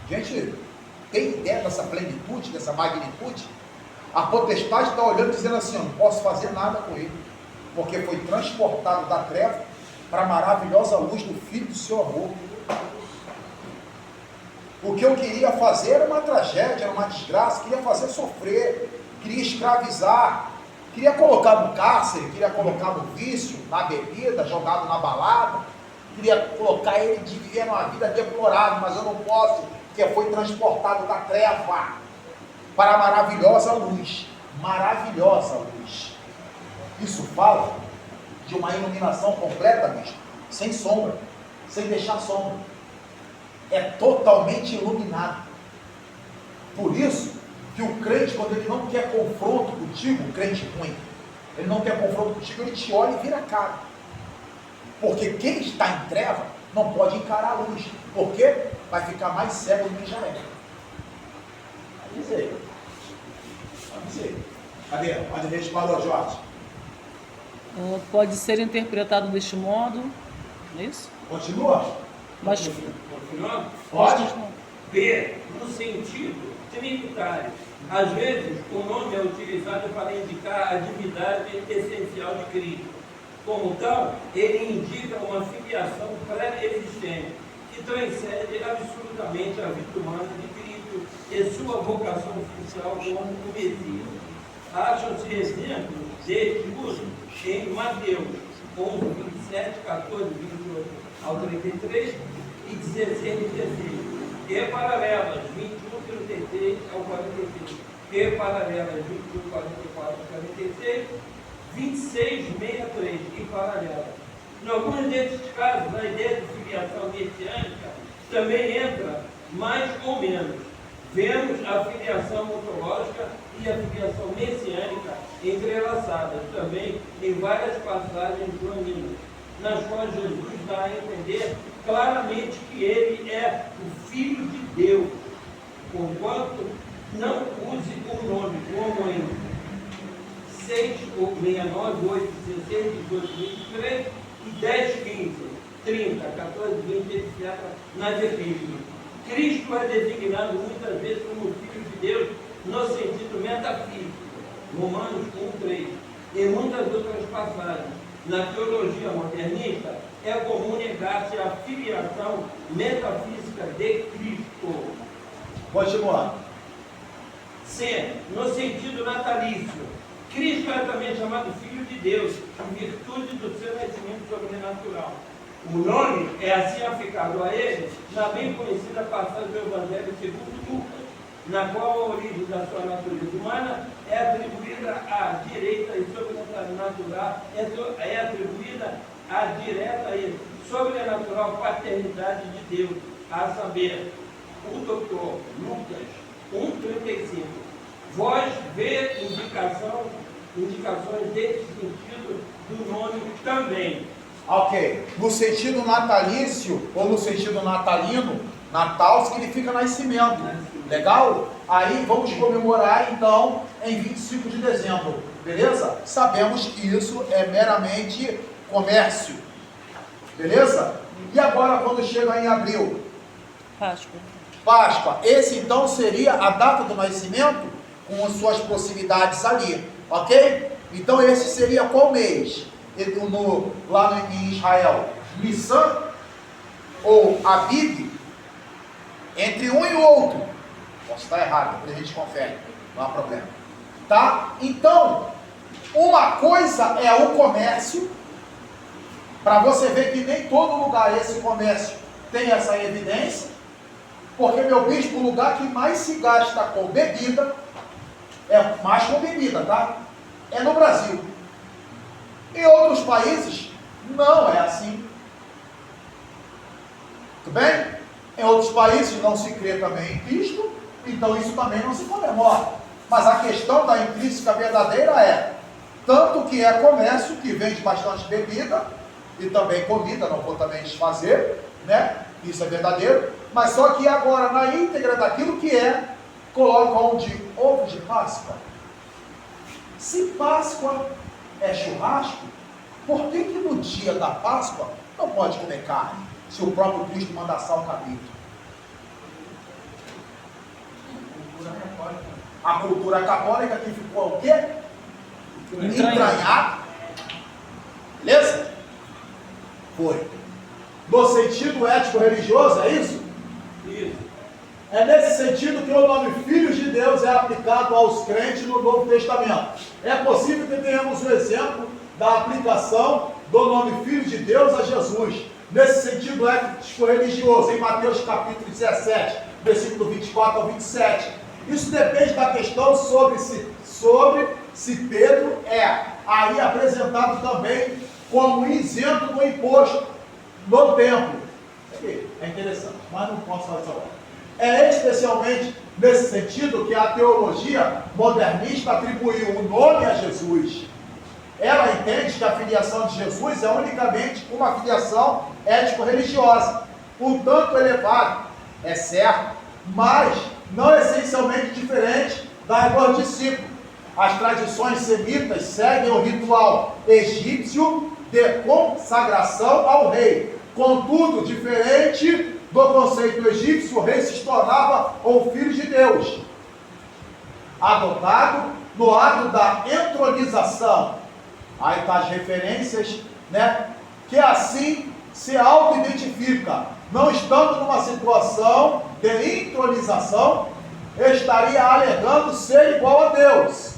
Gente, tem ideia dessa plenitude, dessa magnitude? A potestade está olhando e dizendo assim: eu não posso fazer nada com ele, porque foi transportado da treva para a maravilhosa luz do Filho do seu amor. O que eu queria fazer era uma tragédia, era uma desgraça, queria fazer sofrer, queria escravizar, queria colocar no cárcere, queria colocar no vício, na bebida, jogado na balada, queria colocar ele de viver uma vida deplorável, mas eu não posso, porque foi transportado da treva para a maravilhosa luz. Maravilhosa luz. Isso fala de uma iluminação completa, bicho, sem sombra, sem deixar sombra. É totalmente iluminado. Por isso que o crente, quando ele não quer confronto contigo, o crente ruim, ele não quer confronto contigo, ele te olha e vira a cara. Porque quem está em treva não pode encarar a luz. Por quê? Vai ficar mais cego do que já é. Avisei. Cadê? Onde a gente parou, Jorge? Pode ser interpretado deste modo, é isso? Continua? Mas Continuando? Pode? B, no sentido trinitário. Às vezes, o nome é utilizado para indicar a divindade essencial de Cristo. Como tal, ele indica uma filiação pré-existente, que transcende absolutamente a vida humana de Cristo e sua vocação oficial como o Messias. Acham-se exemplos deste uso em Mateus 11, 27, 14, 28 ao 33 e 16 e 16. E paralelas 21, 33 ao 46. E paralelas 21, 44 ao 46. 26, 63 e paralelas. Em alguns desses casos, a ideia de filiação messiânica também entra mais ou menos. Vemos a filiação ontológica e a filiação messiânica entrelaçadas também em várias passagens joaninas, nas quais Jesus dá a entender claramente que ele é o Filho de Deus, conquanto não use o nome como em 6, 69, 8, 16, 18, 23 e 10, 15, 30, 14, 20, etc. nas epístolas. Cristo é designado muitas vezes como Filho de Deus no sentido metafísico, Romanos 1, 3, e muitas outras passagens. Na teologia modernista, é comum negar-se a filiação metafísica de Cristo. Continuando. C, no sentido natalício. Cristo é também chamado Filho de Deus, em virtude do seu nascimento sobrenatural. O nome é assim aplicado a ele na bem conhecida passagem do Evangelho segundo Lucas, na qual a origem da sua natureza humana é atribuída à direita e sobrenatural, é atribuída à direta e sobrenatural paternidade de Deus, a saber, o doutor Lucas 1,35. Vós vê indicações desse sentido do nome também. Ok. No sentido natalício ou no sentido natalino, Natal significa nascimento. Legal? Aí vamos comemorar então em 25 de dezembro. Beleza? Sabemos que isso é meramente comércio. Beleza? E agora quando chega em abril? Páscoa. Páscoa. Esse então seria a data do nascimento com as suas proximidades ali. Ok? Então esse seria qual mês? Lá em Israel, Nissan ou Abib, entre um e o outro. Posso estar errado, depois a gente confere, não há problema. Tá? Então, uma coisa é o comércio, para você ver que nem todo lugar esse comércio tem essa evidência, porque, meu bispo, o lugar que mais se gasta com bebida, é mais com bebida, tá? É no Brasil. Em outros países, não é assim. Tudo bem? Em outros países não se crê também em Cristo, então isso também não se comemora. Mas a questão da intrínseca verdadeira é, tanto que é comércio, que vende bastante bebida, e também comida, não vou também desfazer, né? Isso é verdadeiro, mas só que agora, na íntegra daquilo que é, colocam de ovo de Páscoa. Se Páscoa é churrasco, por que no dia da Páscoa não pode comer carne, se o próprio Cristo manda assar o cabrito? A cultura católica que ficou o quê? Entranhada. Beleza? Foi. No sentido ético-religioso, é isso? Isso. É nesse sentido que o nome Filhos de Deus é aplicado aos crentes no Novo Testamento. É possível que tenhamos o exemplo da aplicação do nome Filho de Deus a Jesus. Nesse sentido ético-religioso, em Mateus capítulo 17, versículo 24 ao 27. Isso depende da questão sobre se Pedro é aí apresentado também como isento do imposto no templo. É interessante, mas não posso falar isso agora. É especialmente nesse sentido que a teologia modernista atribuiu o nome a Jesus. Ela entende que a filiação de Jesus é unicamente uma filiação ético-religiosa, um tanto elevada, é certo, mas não essencialmente diferente da dos discípulos. As tradições semitas seguem o ritual egípcio de consagração ao rei. Contudo, diferente do conceito egípcio, o rei se tornava o filho de Deus, adotado no ato da entronização. Aí está as referências, né? Que assim se auto-identifica, não estando numa situação de entronização, estaria alegando ser igual a Deus.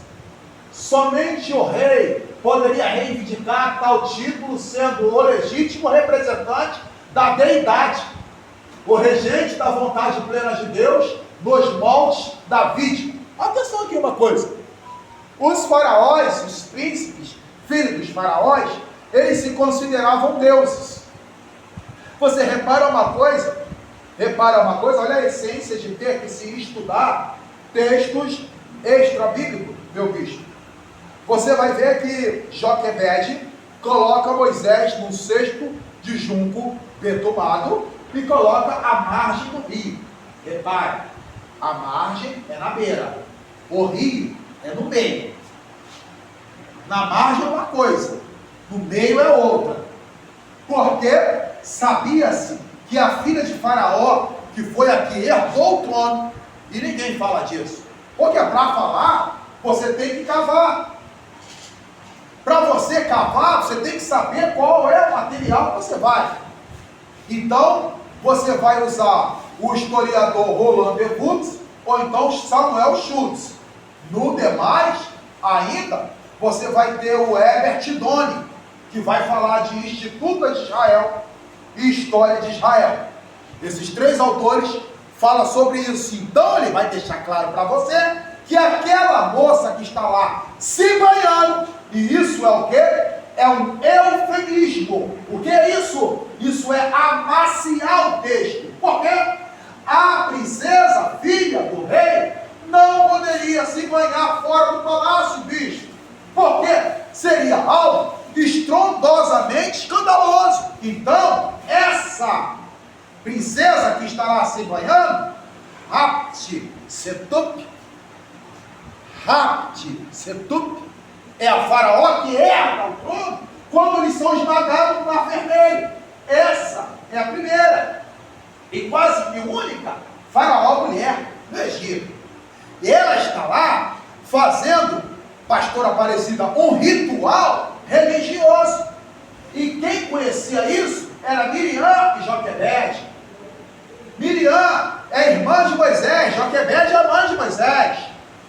Somente o rei poderia reivindicar tal título, sendo o legítimo representante da deidade, o regente da vontade plena de Deus, nos moldes davídicos. Atenção aqui uma coisa: os faraós, os príncipes, filhos dos faraós, eles se consideravam deuses. Você repara uma coisa, olha a essência de ter que se estudar textos extra-bíblicos, meu bicho. Você vai ver que Joquebede coloca Moisés num cesto de junco betumado e coloca a margem do rio. Repare, a margem é na beira, o rio é no meio. Na margem é uma coisa, no meio é outra. Porque sabia-se que a filha de Faraó, que foi a que herdou o trono, e ninguém fala disso. Porque para falar, você tem que cavar. Para você cavar, você tem que saber qual é o material que você vai. Então, você vai usar o historiador Roland de Vaux, ou então Samuel Schultz. No demais, ainda, você vai ter o Herbert Doni, que vai falar de Instituto de Israel, e História de Israel. Esses 3 autores falam sobre isso. Então ele vai deixar claro para você que aquela moça que está lá se banhando, e isso é o quê? É um eufemismo. O que é isso? Isso é amaciar o texto. Por quê? A princesa, filha do rei, não poderia se banhar fora do palácio, bicho. Porque seria algo estrondosamente escandaloso. Então, essa princesa que está lá se banhando, Hatshepsut, é a faraó que herda o trono quando eles são esmagados no Mar Vermelho. Essa é a primeira e quase que única faraó mulher do Egito. E ela está lá fazendo, pastora Aparecida, um ritual religioso. E quem conhecia isso era Miriam e Joquebede. Miriam é irmã de Moisés, Joquebede é a mãe de Moisés.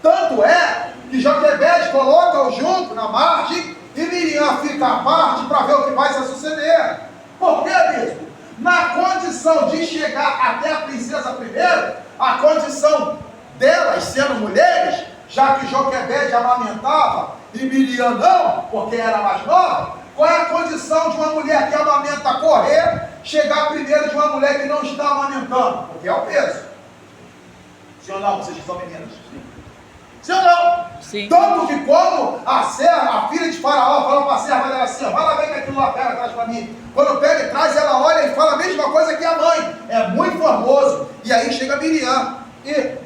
Tanto é que Joquebede coloca o junco na margem e Miriam fica à parte para ver o que vai se suceder. Por quê, bispo? Na condição de chegar até a princesa primeiro, a condição delas sendo mulheres, já que Joquebede amamentava e Miriam não, porque era mais nova, qual é a condição de uma mulher que amamenta correr, chegar primeiro de uma mulher que não está amamentando? Porque é o peso. Sim ou não? Vocês que são meninas? Sim ou não? Sim. Tanto que quando a filha de Faraó fala para a serva dela assim, vai lá ver que aquilo lá pega atrás para mim. Quando pega e traz, ela olha e fala a mesma coisa que a mãe. É muito formoso. E aí chega Miriam. E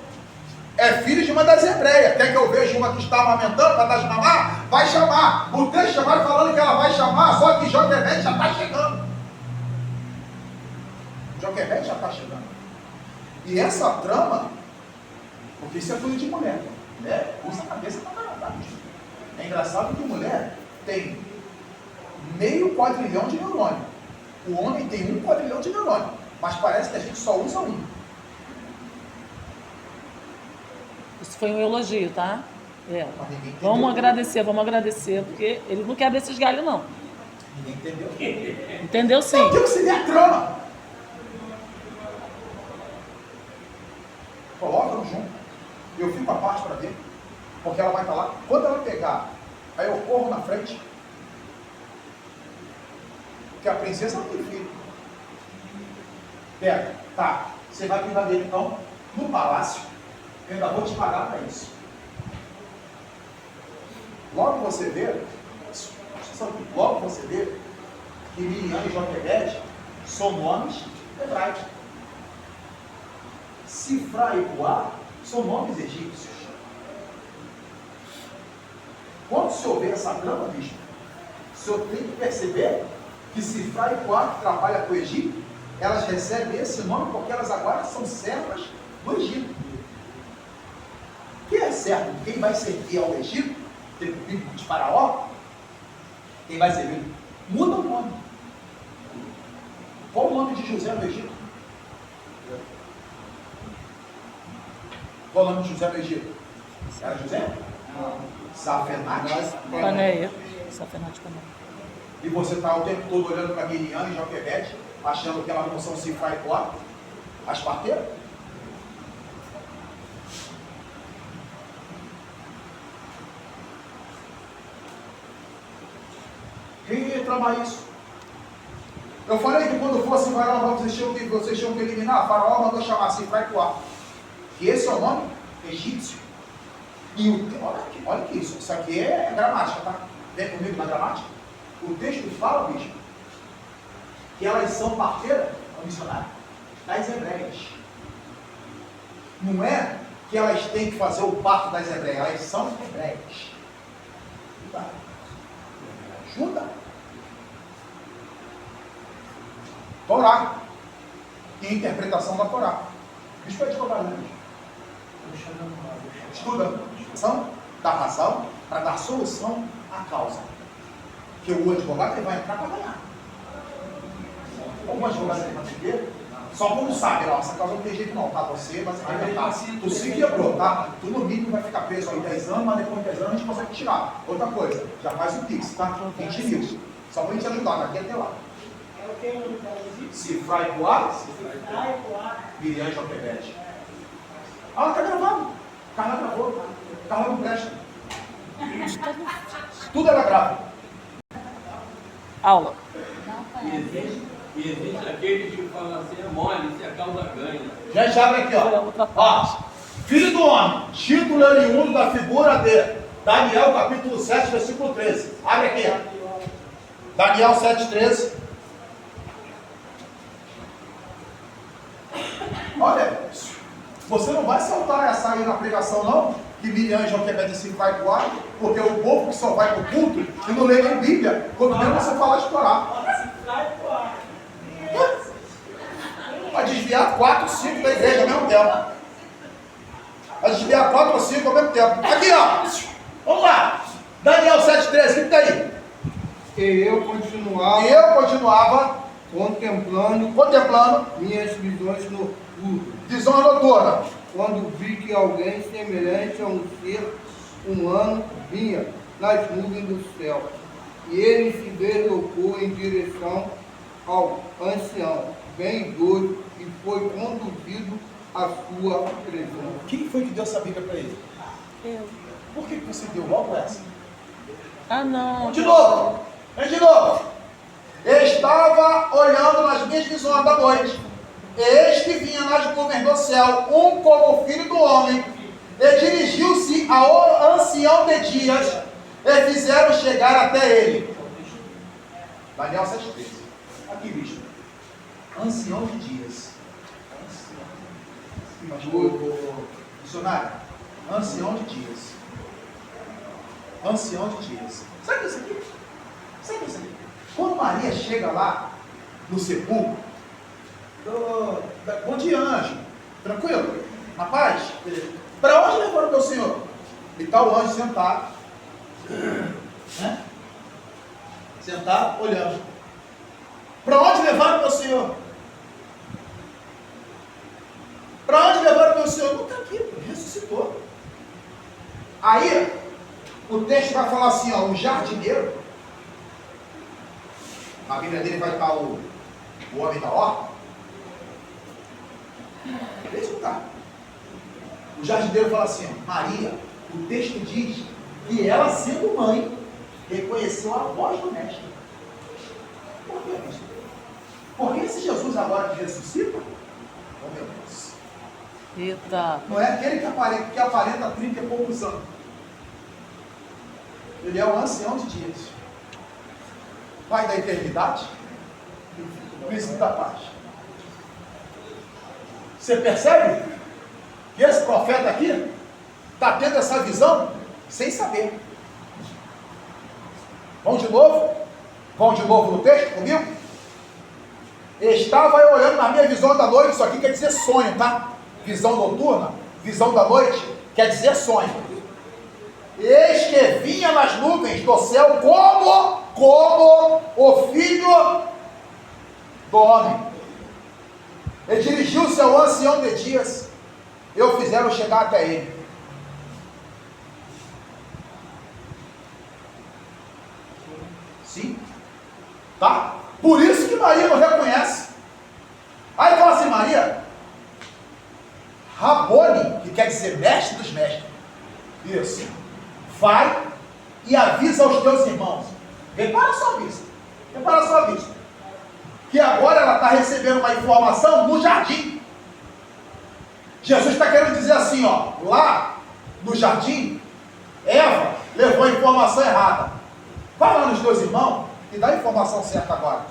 é filho de uma das hebreias. Quer que eu veja uma que está amamentando para dar de mamar? Vai chamar. O texto vai falando que ela vai chamar, só que Joquebede já está chegando. Joquebede já está chegando. E essa trama, porque isso é coisa de mulher. Mulher usa a cabeça para caramba. É engraçado que mulher tem meio quadrilhão de neurônio. O homem tem 1 quadrilhão de neurônio. Mas parece que a gente só usa 1. Isso foi um elogio, tá? É. Mas ninguém entendeu. Vamos agradecer, porque ele não quebra esses galhos, não. Ninguém entendeu. Entendeu sim? Eu quero que você vê a trama. Coloca no junto. Eu fico à parte para ver. Porque ela vai estar lá. Quando ela pegar, aí eu corro na frente. Porque a princesa não tem filho. Pega. Tá. Você vai cuidar dele então no palácio. Eu ainda vou te pagar para isso. Logo você vê que Miriam e Joquebede são nomes hebraicos. Sifra e Puá são nomes egípcios. Quando se ouvir essa trama, bicho, o senhor tem que perceber que Sifra e Puá, que trabalha com o Egito, elas recebem esse nome porque elas agora são servas do Egito. Que é certo, quem vai servir ao Egito, de Faraó, quem vai servir, muda o nome. Qual o nome de José no Egito? Qual o nome de José no Egito? Era José? Safenate. Paneia. Safenate Paneia. E você está o tempo todo olhando para Miriam e Joquebede, achando que elas não são Sifra e Puá, as parteiras? Quem ia tramar isso? Eu falei que quando fosse Faraó, vocês tinham que eliminar. Faraó mandou chamar Sifra e Puá. Que esse é o nome egípcio. E olha que isso aqui é gramática, tá? Vem comigo na gramática. O texto fala, bicho, que elas são parteiras, missionárias, das hebreias. Não é que elas têm que fazer o parto das hebreias, elas são hebreias. Ajuda. Torá. E interpretação da Torá. Isso é de Torá, né? Estuda da razão para dar solução à causa. Que o advogado ele vai entrar para ganhar. Ou o advogado ele vai entender, só como sabe, ó, essa causa não tem jeito não, tá? Você vai se arrebentar. Tu se quebrou, tá? Tu no mínimo vai ficar preso aí 10 anos, mas depois de 10 anos a gente consegue tirar. Outra coisa, já faz o Pix, tá? 20 mil. Só para a gente ajudar, daqui até lá. quem não pode Se Frai Poá, Ai, Poá. Miriam Joquebede. Ah, tá gravado. Carla gravou. Carla não presta. Tudo ela grava. Aula. E existe aqueles que falam assim, é mole, se a causa ganha. Gente, abre aqui, ó. Filho do homem, título oriundo da figura de Daniel, capítulo 7, versículo 13. Abre aqui, ó. Daniel 7, 13. Olha, você não vai saltar essa aí na pregação, não, que Miriam e Joquebede se vai pro ar, porque o povo que só vai pro culto e não lê nem Bíblia, quando mesmo você fala de Torá. Vai desviar 4, 5 da igreja ao mesmo tempo. Vai desviar 4 ou 5 ao mesmo tempo. Aqui, ó. Vamos lá. Daniel 7,13, o que está aí? E eu continuava contemplando minhas visões noturnas, visão noturna. quando vi que alguém semelhante a um ser humano vinha nas nuvens do céu. E ele se deslocou em direção ao ancião, bem idoso, e foi conduzido à sua presença. Quem foi que deu essa Bíblia para ele? Eu. Por que você deu logo essa? Ah, não. De novo. Vem de novo. Estava olhando nas minhas visões da noite. Eis que vinha nas nuvens do céu, um como o filho do homem, e dirigiu-se ao ancião de dias, e fizeram chegar até ele. Daniel 7,13. Aqui, bicho. Ancião de dias. Dicionário. Ancião de dias. Ancião de dias. Sabe isso aqui? Sabe isso aqui? Quando Maria chega lá no sepulcro, bom dia, anjo. Tranquilo? Na paz? Para onde levaram o teu senhor? E está o anjo sentado. Né? Sentado, olhando. Para onde levaram o teu senhor? Para onde levaram o teu senhor? Não está aqui, ressuscitou. Aí, o texto vai falar assim, ó, o jardineiro. Na Bíblia dele vai estar o homem da horta. Deixa eu escutar. O jardineiro fala assim, ó, Maria, o texto diz que ela, sendo mãe, reconheceu a voz do mestre. Por quê, mestre? Porque esse Jesus agora que ressuscita, oh meu Deus, Eita. não é aquele que aparenta 30 e poucos anos. Ele é o ancião de dias. Pai da eternidade, príncipe da paz. Você percebe que esse profeta aqui está tendo essa visão sem saber. Vamos de novo? Vamos de novo no texto comigo? Estava eu olhando na minha visão da noite, isso aqui quer dizer sonho, tá? Visão noturna, visão da noite, quer dizer sonho. Eis que vinha nas nuvens do céu como o filho do homem. E dirigiu-se ao ancião de dias, e o fizeram chegar até ele. Sim? Tá? Por isso que Maria não reconhece. Aí fala assim, Maria, Rabone, que quer dizer mestre dos mestres. Isso. Vai e avisa aos teus irmãos. Repara a sua vista. Repara a sua vista. Que agora ela está recebendo uma informação no jardim. Jesus está querendo dizer assim, ó, lá no jardim, Eva levou a informação errada. Vai lá nos teus irmãos e dá a informação certa agora.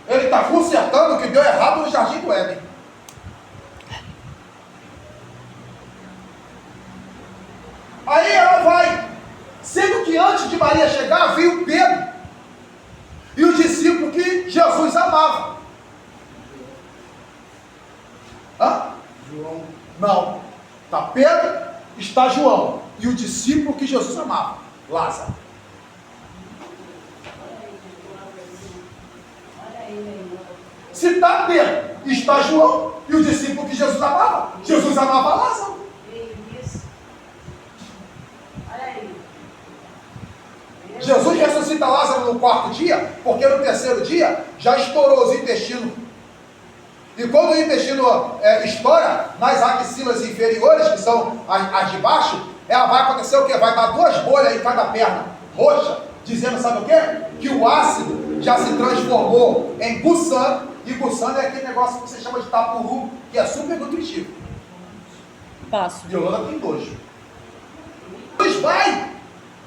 Ele está consertando o que deu errado no jardim do Éden. Aí ela vai, sendo que antes de Maria chegar, viu Pedro e o discípulo que Jesus amava. Hã? João. Não. Está Pedro, está João e o discípulo que Jesus amava, Lázaro. Se está Pedro, está João e o discípulo que Jesus amava Lázaro. Jesus ressuscita ressuscita Lázaro no quarto dia, porque no terceiro dia já estourou os intestinos. E quando o intestino estoura nas axilas inferiores, que são as de baixo, vai acontecer o quê? Vai dar 2 bolhas em cada perna roxa, dizendo, sabe o quê? Que o ácido já se transformou em gussano, e gussano é aquele negócio que você chama de tapuru, que é super nutritivo. Passo. E Yolanda tem nojo. Jesus vai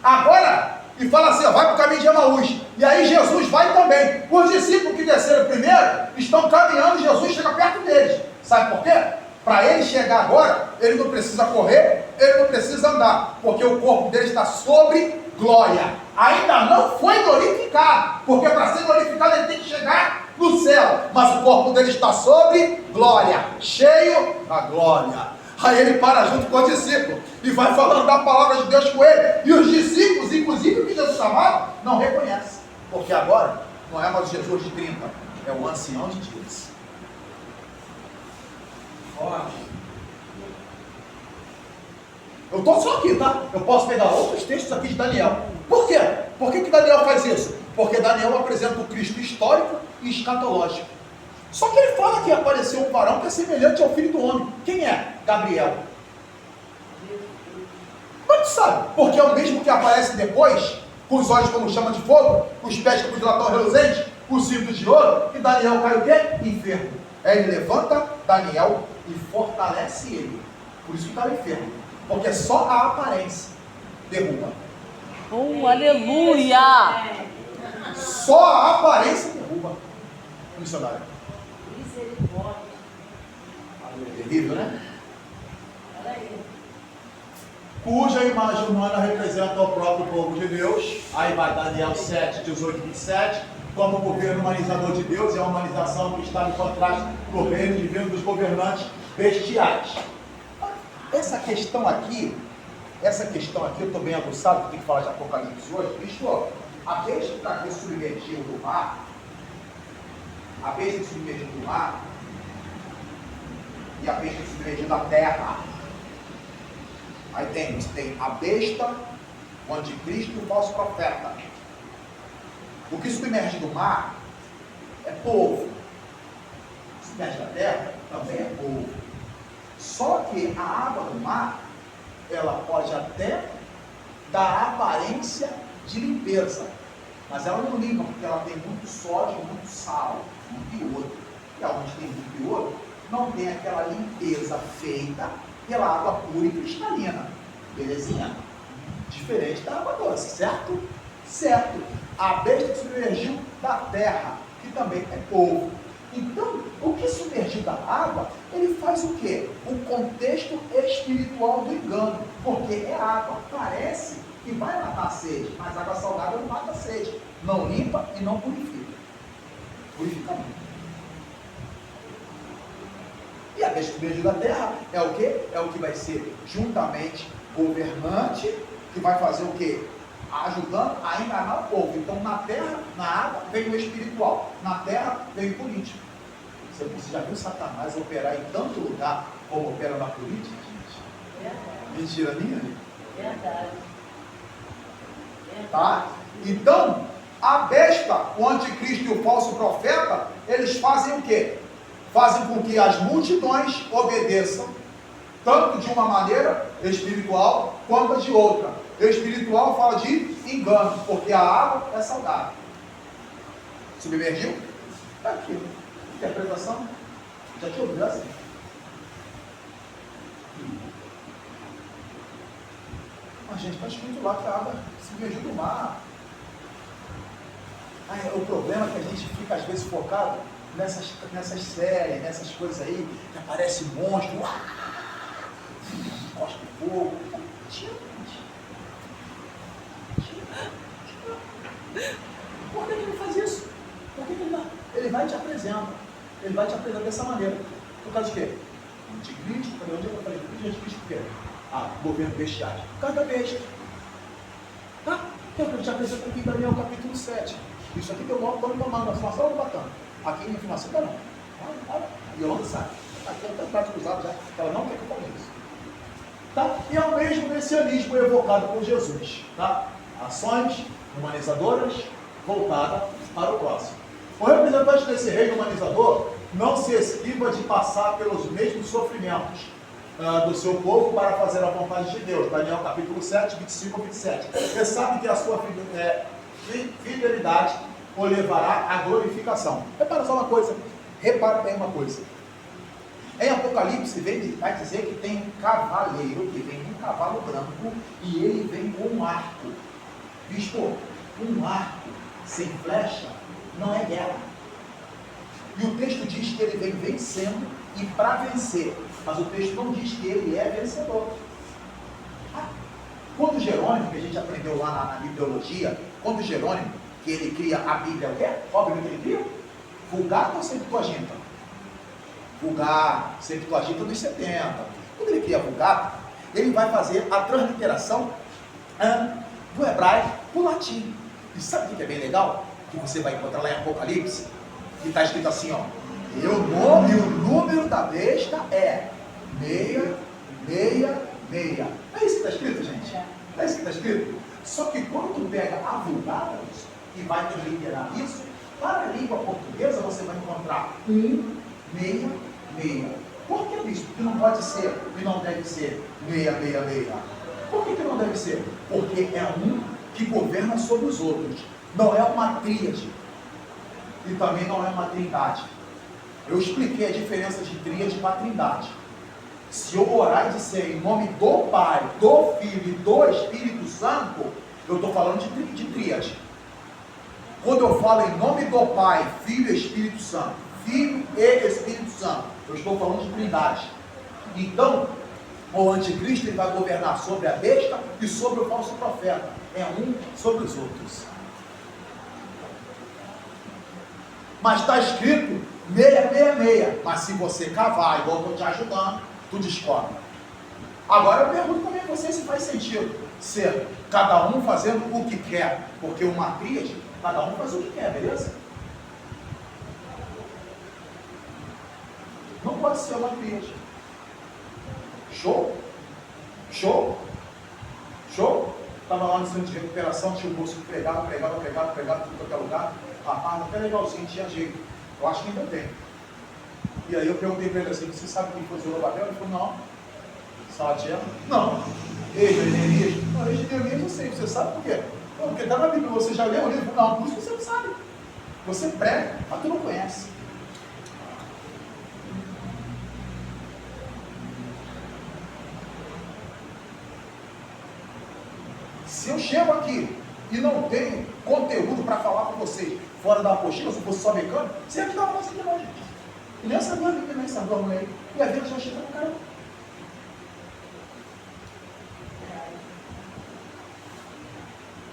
agora e fala assim, ó, vai para o caminho de Emaús. E aí Jesus vai também. Os discípulos que desceram primeiro estão caminhando e Jesus chega perto deles. Sabe por quê? Para ele chegar agora, ele não precisa correr, ele não precisa andar, porque o corpo dele está sobre glória. Ainda não foi glorificado, porque para ser glorificado ele tem que chegar no céu. Mas o corpo dele está sobre glória, cheio da glória. Aí ele para junto com o discípulo e vai falando da palavra de Deus com ele. E os discípulos, inclusive o que Jesus chamava, não reconhecem. Porque agora não é mais o Jesus de 30, é o ancião de dias. Eu estou só aqui, tá? Eu posso pegar outros textos aqui de Daniel. Por quê? Por que Daniel faz isso? Porque Daniel apresenta o Cristo histórico e escatológico. Só que ele fala que apareceu um varão que é semelhante ao Filho do Homem. Quem é? Gabriel. Como tu sabe? Porque é o mesmo que aparece depois, com os olhos como chama de fogo, os pés como de latão reluzente, os cintos de ouro, e Daniel cai o quê? Enfermo. Aí ele levanta Daniel e fortalece ele. Por isso que está enfermo. Porque só a aparência derruba. Oh, aleluia! Só a aparência derruba. Missionário. Misericórdia. Terrível, né? Cuja imagem humana representa o próprio povo de Deus. Aí vai Daniel 7, 18 e 27. Como governo humanizador de Deus, é uma humanização que está em contraste com o reino divino dos governantes bestiais. Essa questão aqui, eu estou bem aguçado, que tem que falar de Apocalipse hoje. Bicho, a besta que está aqui submergiu do mar, a besta que submergiu do mar, e a besta que submergiu da terra. Aí tem a besta, o anticristo e o falso profeta. O que submerge do mar é povo. O que submerge da terra também é povo. Só que a água do mar, ela pode até dar aparência de limpeza, mas ela não limpa, porque ela tem muito sódio, muito sal, muito iodo. E onde tem muito iodo, não tem aquela limpeza feita pela água pura e cristalina. Belezinha? Diferente da água doce, certo? Certo. A besta que submergiu da terra, que também é povo. Então, o que submergiu da água, ele faz o quê? O contexto espiritual do engano. Porque é água, parece que vai matar a sede, mas água salgada não mata a sede. Não limpa e não purifica. Purifica muito. E a besta que submergiu da terra é o quê? É o que vai ser juntamente governante, que vai fazer o quê? Ajudando a enganar o povo. Então, na terra, na água, vem o espiritual. Na terra, vem o político. Você já viu Satanás operar em tanto lugar como opera na política, gente? Verdade. Mentira minha? Verdade. Tá? Então, a besta, o anticristo e o falso profeta, eles fazem o quê? Fazem com que as multidões obedeçam, tanto de uma maneira espiritual, quanto de outra. Espiritual fala de engano, porque a água é salgada. Submergiu? Está aqui. Interpretação? Já te ouviu assim? Mas gente, está escrito lá que a água submergiu do mar. O problema é que a gente fica às vezes focado nessas séries, nessas coisas aí, que aparece monstro, cospe fogo. Por que ele faz isso? Por que ele não? Ele vai te apresentar. Ele vai te apresentar dessa maneira. Por causa de quê? Anticristo, onde eu falei? Anticristo o quê? Governo bestiário. Por causa da besta. Tá? Então eu te apresento aqui em Daniel capítulo 7. Isso aqui deu maior pano tomando, a informação é bacana. Aqui em informação tá não. E eu não sabe. Aqui é prático usado já. Ela não quer que eu fale isso. Tá? E é o mesmo messianismo evocado por Jesus. Tá? Ações, humanizadoras, voltada para o próximo. O representante desse reino humanizador não se esquiva de passar pelos mesmos sofrimentos do seu povo para fazer a vontade de Deus. Daniel capítulo 7, 25 a 27. Você sabe que a sua fidelidade o levará à glorificação. Repara só uma coisa. Repara bem uma coisa. Em Apocalipse vai dizer que tem um cavaleiro que vem num cavalo branco e ele vem com um arco. Bispo, um arco sem flecha não é guerra. E o texto diz que ele vem vencendo e para vencer. Mas o texto não diz que ele é vencedor. Quando Jerônimo, que a gente aprendeu lá na bibliologia, quando Jerônimo, que ele cria a Bíblia, o quê? Qual Bíblia que ele cria? Vulgata ou Septuaginta? Vulgata, Septuaginta dos 70. Quando ele cria a Vulgata, ele vai fazer a transliteração do hebraico para o latim. E sabe o que é bem legal? Que você vai encontrar lá em Apocalipse, que está escrito assim, ó. E o número da besta é 666. Não é isso que está escrito, gente? Não é isso que está escrito? Só que quando tu pega a Vulgata e vai transliterar isso, para a língua portuguesa você vai encontrar 166. Por que isso? Porque não pode ser e não deve ser 666. Por que não deve ser? Porque é um que governa sobre os outros. Não é uma tríade. E também não é uma trindade. Eu expliquei a diferença de tríade para trindade. Se eu orar e disser em nome do Pai, do Filho e do Espírito Santo, eu estou falando de tríade. Quando eu falo em nome do Pai, Filho e Espírito Santo, Filho e Espírito Santo, eu estou falando de trindade. Então, o anticristo ele vai governar sobre a besta e sobre o falso profeta. É um sobre os outros. Mas está escrito 666. Mas se você cavar, igual eu estou te ajudando, tu descobre. Agora eu pergunto também a você se faz sentido ser cada um fazendo o que quer. Porque uma tríade, cada um faz o que quer, beleza? Não pode ser uma tríade. Show? Show? Show? Estava lá no centro de recuperação, tinha um moço que pregava, tudo qualquer lugar. Rapaz, até legalzinho, tinha jeito. Eu acho que ainda tem. E aí eu perguntei para ele assim, você sabe quem foi Zorobabel? Ele falou, não. Salatiel? Não. Jeremias? Não, Jeremias eu sei, você sabe por quê? Não, porque está na Bíblia, você já leu o livro? Não, por isso você não sabe. Você prega, mas tu não conhece. Se eu chego aqui e não tenho conteúdo para falar com vocês fora da apostila, se fosse só mecânico, você ia ficar assim, não, gente. E nem essa dor aqui, nem essa dor aí. E a vida já chega no cara.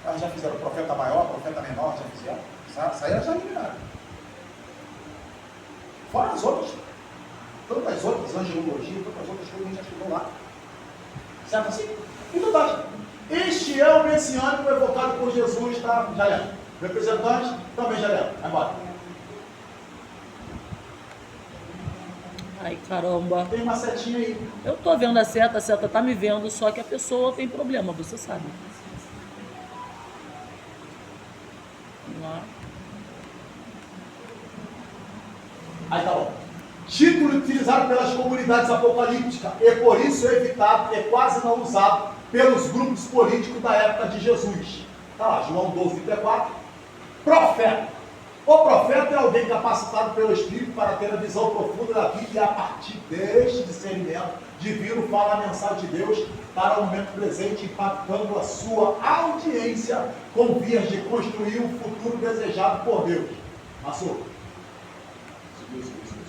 Elas já fizeram profeta maior, profeta menor, já fizeram. Essa aí elas já eliminaram. Fora as outras. Tantas outras, angelologia, tantas outras coisas que a gente já estudou lá. Certo assim? Então tá. Este é o messiânico evocado por Jesus, tá? Já lembra. Representante, também já lembra. Vai embora. Ai, caramba. Tem uma setinha aí. Eu tô vendo a seta tá me vendo, só que a pessoa tem problema, você sabe. Vamos lá. Aí tá bom. Título utilizado pelas comunidades apocalípticas e por isso evitado e quase não usado pelos grupos políticos da época de Jesus. Está lá, João 12:34. Profeta. O profeta é alguém capacitado pelo Espírito para ter a visão profunda da vida e a partir deste discernimento divino fala a mensagem de Deus para o momento presente, impactando a sua audiência com vias de construir um futuro desejado por Deus. Passou.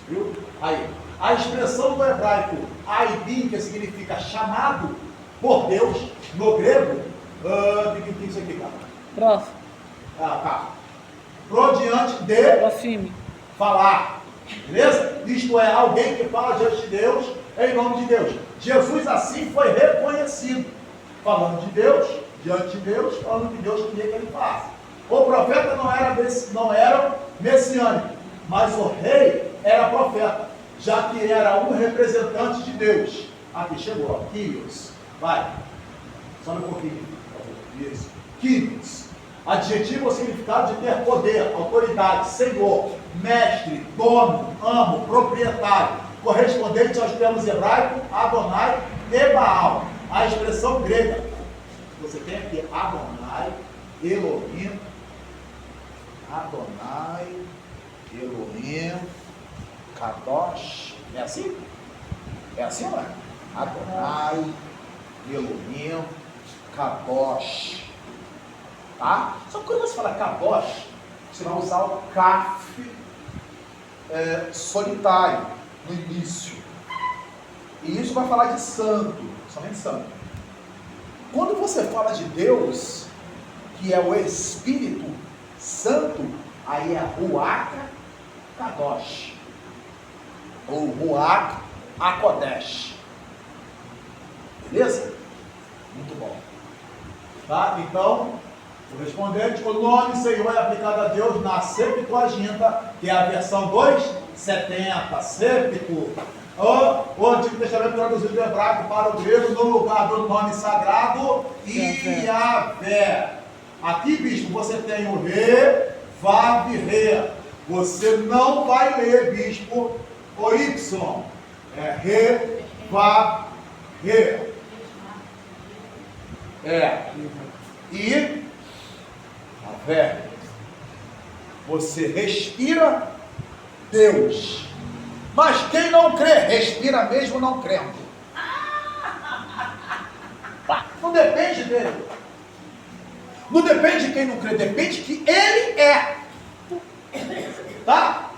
Viu? Aí, a expressão do hebraico aibim, que significa chamado por Deus, no grego, o que é isso aqui, cara? Prof. Tá. Por diante de Profime. falar, beleza? Isto é, alguém que fala diante de Deus, em nome de Deus. Jesus assim foi reconhecido, falando de Deus, diante de Deus, falando que Deus queria que ele falasse. O profeta não era messiânico, mas o rei era profeta, já que era um representante de Deus. Aqui chegou, ó, Kyrios. Vai. Só um pouquinho. Isso. Kyrios. Adjetivo é o significado de ter poder, autoridade, senhor, mestre, dono, amo, proprietário, correspondente aos termos hebraicos Adonai e Baal. A expressão grega, você tem aqui Adonai, Elohim, Adonai, Elohim, Kadosh. É assim? É assim, não é? Adonai, Elohim, Kadosh. Tá? Só que quando você fala Kadosh, você vai usar o Kaf solitário no início. E isso vai falar de santo, somente santo. Quando você fala de Deus, que é o Espírito Santo, aí é Ruach Kadosh, ou Ruach HaKodesh. Beleza? Muito bom. Tá? Então, o respondente, o nome Senhor é aplicado a Deus na Septuaginta, que é a versão 270, Septu. O Antigo Testamento traduzido do hebraico para o grego no lugar do nome sagrado Yahvé. Aqui, bispo, você tem o Re, Vav, Re. Você não vai ler, bispo, o Y. É Re, Vav, Re. E Yahvé. Você respira Deus. Mas quem não crê, respira mesmo não crendo. Não depende dele. Não depende de quem não crê, depende de que ele é. Tá?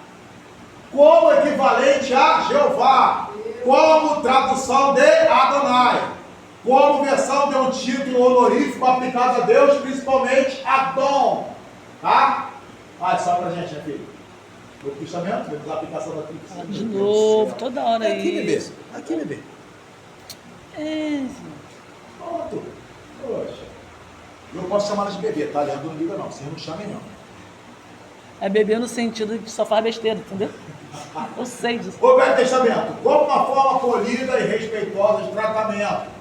Como equivalente a Jeová. Como tradução de Adonai. Como versão de um título honorífico aplicado a Deus, principalmente Adon. Tá? Vai, só pra gente aqui. O Testamento, vemos a aplicação da Tríplice. De novo, toda hora aí. Aqui, bebê. Aqui, bebê. Pronto. Poxa. Eu posso chamar ela de bebê, tá? Leandro não liga não. Vocês não chamem não. É bebê no sentido de que só faz besteira, entendeu? Eu sei disso. O Velho Testamento. Como uma forma polida e respeitosa de tratamento.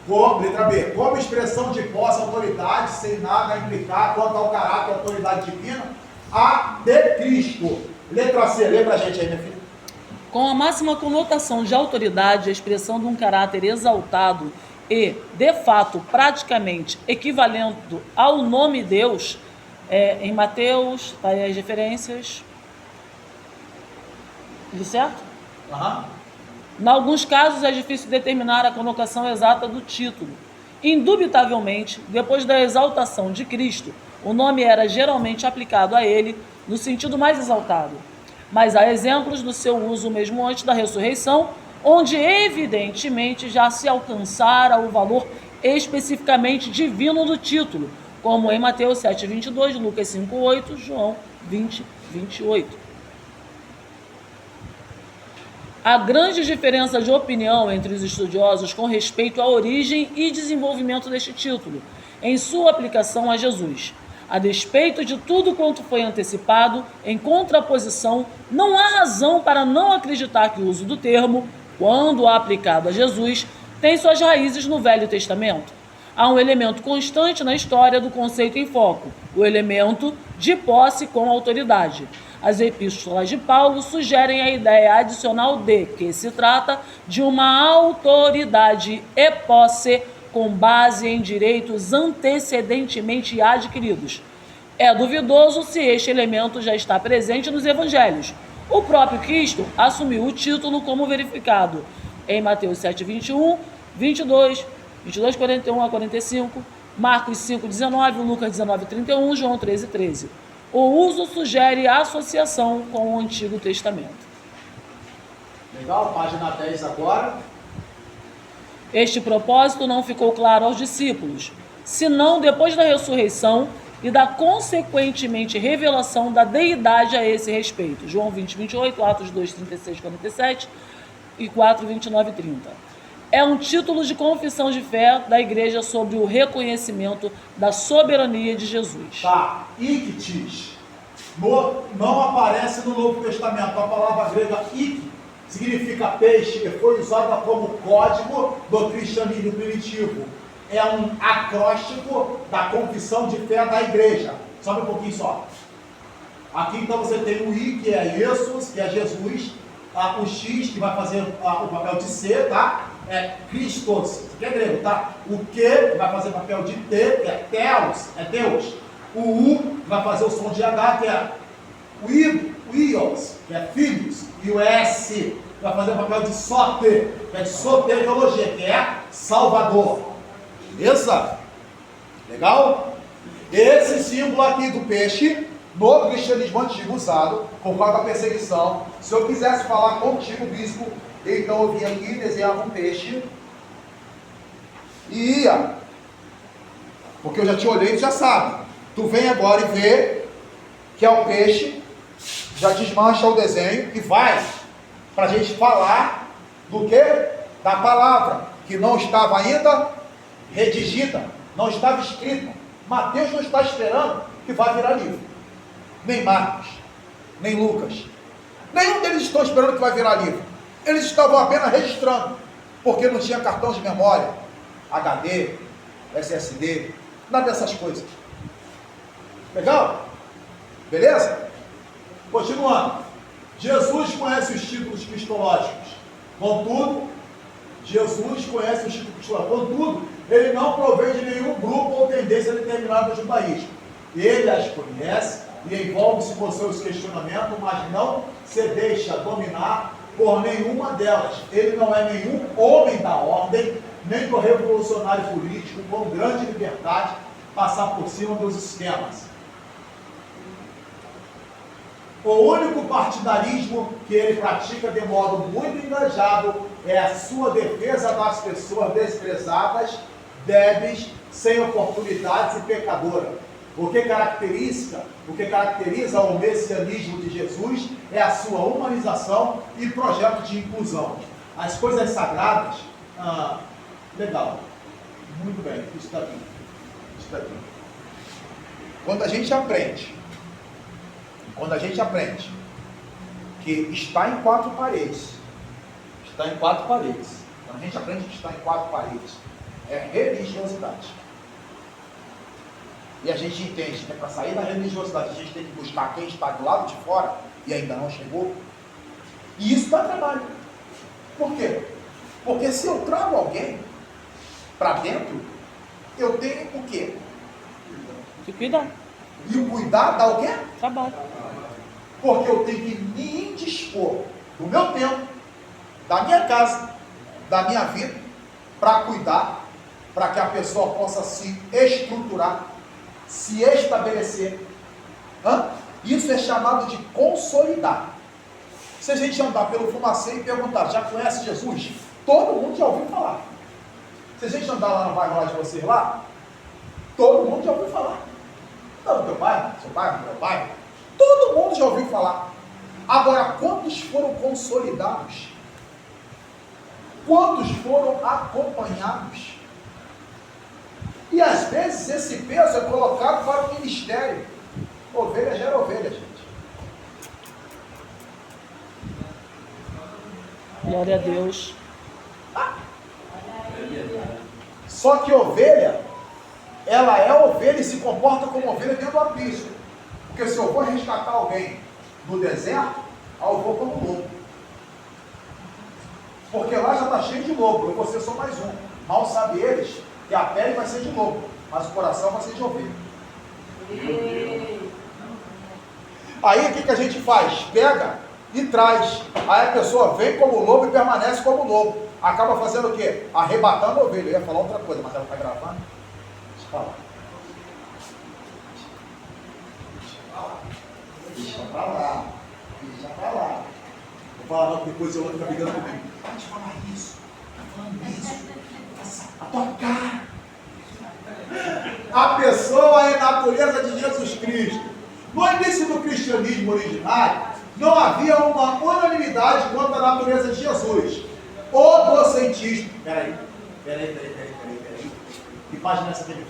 Como, letra B. Como expressão de posse, autoridade, sem nada implicar quanto ao caráter e autoridade divina a de Cristo. Letra C. Lê pra gente aí, minha filha. Com a máxima conotação de autoridade, a expressão de um caráter exaltado e, de fato, praticamente equivalendo ao nome Deus, em Mateus, tá aí as referências. Tudo certo? Em alguns casos é difícil determinar a conotação exata do título. Indubitavelmente, depois da exaltação de Cristo, o nome era geralmente aplicado a ele no sentido mais exaltado. Mas há exemplos do seu uso mesmo antes da ressurreição, onde evidentemente já se alcançara o valor especificamente divino do título, como em Mateus 7,22, Lucas 5,8, João 20, 28. Há grande diferença de opinião entre os estudiosos com respeito à origem e desenvolvimento deste título, em sua aplicação a Jesus. A despeito de tudo quanto foi antecipado, em contraposição, não há razão para não acreditar que o uso do termo, quando aplicado a Jesus, tem suas raízes no Velho Testamento. Há um elemento constante na história do conceito em foco, o elemento de posse com autoridade. As epístolas de Paulo sugerem a ideia adicional de que se trata de uma autoridade e posse com base em direitos antecedentemente adquiridos. É duvidoso se este elemento já está presente nos evangelhos. O próprio Cristo assumiu o título como verificado em Mateus 7,21, 22, 41 a 45, Marcos 5,19, Lucas 19,31, João 13,13. O uso sugere associação com o Antigo Testamento. Legal, página 10 agora. Este propósito não ficou claro aos discípulos, senão depois da ressurreição e da consequentemente revelação da deidade a esse respeito. João 20, 28, Atos 2, 36, 47 e 4, 29 e 30. É um título de confissão de fé da igreja sobre o reconhecimento da soberania de Jesus. Tá, ictis. Não aparece no Novo Testamento. A palavra grega ik significa peixe, que foi usada como código do cristianismo primitivo. é um acróstico da confissão de fé da igreja. Sobe um pouquinho só. Aqui então você tem o I, que é Jesus, que é Jesus. O X, que vai fazer o papel de C, tá? É Christos, isso aqui é grego, tá? O Q, que vai fazer o papel de T, que é Theos, é Deus. O U, que vai fazer o som de H, que é o Ios, que é filhos. E o S, que vai fazer o papel de Sote, que é de soteriologia, que é Salvador. Beleza? Legal? Esse símbolo aqui do peixe, no cristianismo antigo usado, por causa da perseguição. Se eu quisesse falar contigo, bispo, então eu vinha aqui, desenhava um peixe e ia. Porque eu já te olhei e já sabe. Tu vem agora e vê que é um peixe, já desmancha o desenho e vai para a gente falar do que? Da palavra, que não estava ainda redigida, não estava escrita. Mateus não está esperando que vai virar livro. Nem Marcos, nem Lucas. Nenhum deles estão esperando que vai virar livro. Eles estavam apenas registrando, porque não tinha cartão de memória, HD, SSD, nada dessas coisas. Legal? Beleza? Continuando. Jesus conhece os títulos cristológicos. Contudo, Jesus conhece os títulos cristológicos. Contudo, ele não provém de nenhum grupo ou tendência determinada do judaísmo. Ele as conhece e envolve-se com seus questionamentos, mas não se deixa dominar por nenhuma delas. Ele não é nenhum homem da ordem, nem do revolucionário político com grande liberdade passar por cima dos esquemas. O único partidarismo que ele pratica de modo muito engajado é a sua defesa das pessoas desprezadas, débeis, sem oportunidades e pecadoras. O que caracteriza o messianismo de Jesus é a sua humanização e projeto de inclusão. As coisas sagradas, legal, muito bem, isso está aqui. Quando a gente aprende que está em quatro paredes, quando a gente aprende que está em quatro paredes, é religiosidade. E a gente entende que para sair da religiosidade a gente tem que buscar quem está do lado de fora e ainda não chegou. E isso dá trabalho. Por quê? Porque se eu trago alguém para dentro, eu tenho o quê? Que cuidar. E o cuidar dá o quê? Trabalho. Porque eu tenho que me indispor do meu tempo, da minha casa, da minha vida, para cuidar, para que a pessoa possa se estruturar, se estabelecer. Isso é chamado de consolidar. Se a gente andar pelo Fumacê e perguntar, já conhece Jesus? Todo mundo já ouviu falar. Se a gente andar lá no bairro lá de vocês lá, todo mundo já ouviu falar. Não, teu bairro, seu bairro, meu bairro, todo mundo já ouviu falar. Agora, quantos foram consolidados? Quantos foram acompanhados? E às vezes esse peso é colocado para o ministério. Ovelha gera ovelha, gente. Glória a Deus. Só que ovelha, ela é ovelha e se comporta como ovelha dentro do aprisco. Porque se eu vou resgatar alguém no deserto, eu vou como lobo. Porque lá já está cheio de lobo, eu vou ser só mais um. Mal sabe eles que a pele vai ser de lobo, mas o coração vai ser de ovelha. Aí o que a gente faz? Pega e traz. Aí a pessoa vem como lobo e permanece como lobo. Acaba fazendo o quê? Arrebatando a ovelha. Eu ia falar outra coisa, mas ela está gravando. Deixa eu falar. Deixa pra lá. Vou falar não, porque depois eu vou ficar brigando comigo. Pode falar isso. Tá falando isso. A tua cara. A pessoa é a natureza de Jesus Cristo. No início do cristianismo originário, não havia uma unanimidade quanto à natureza de Jesus. O docentista. Peraí. Que página é essa aqui?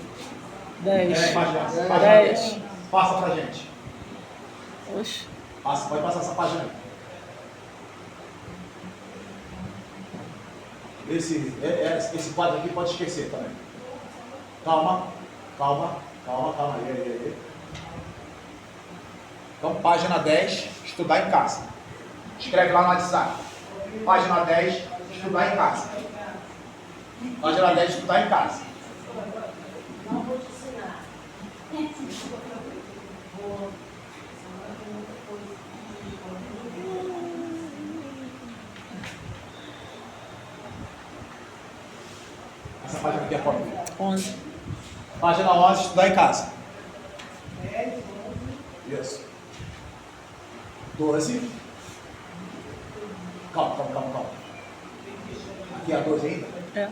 10. Página 10. Passa pra gente. Oxe. Pode passar essa página aí. Esse quadro aqui pode esquecer também. Calma. Aí. Então, página 10, estudar em casa. Escreve lá no WhatsApp. Página 10, estudar em casa. Página 10, estudar em casa. Não vou te ensinar. Vou. Essa página aqui é qual? 11. Página 11, estudar em casa. Isso. 12. Calma. Aqui é a 12 ainda? É.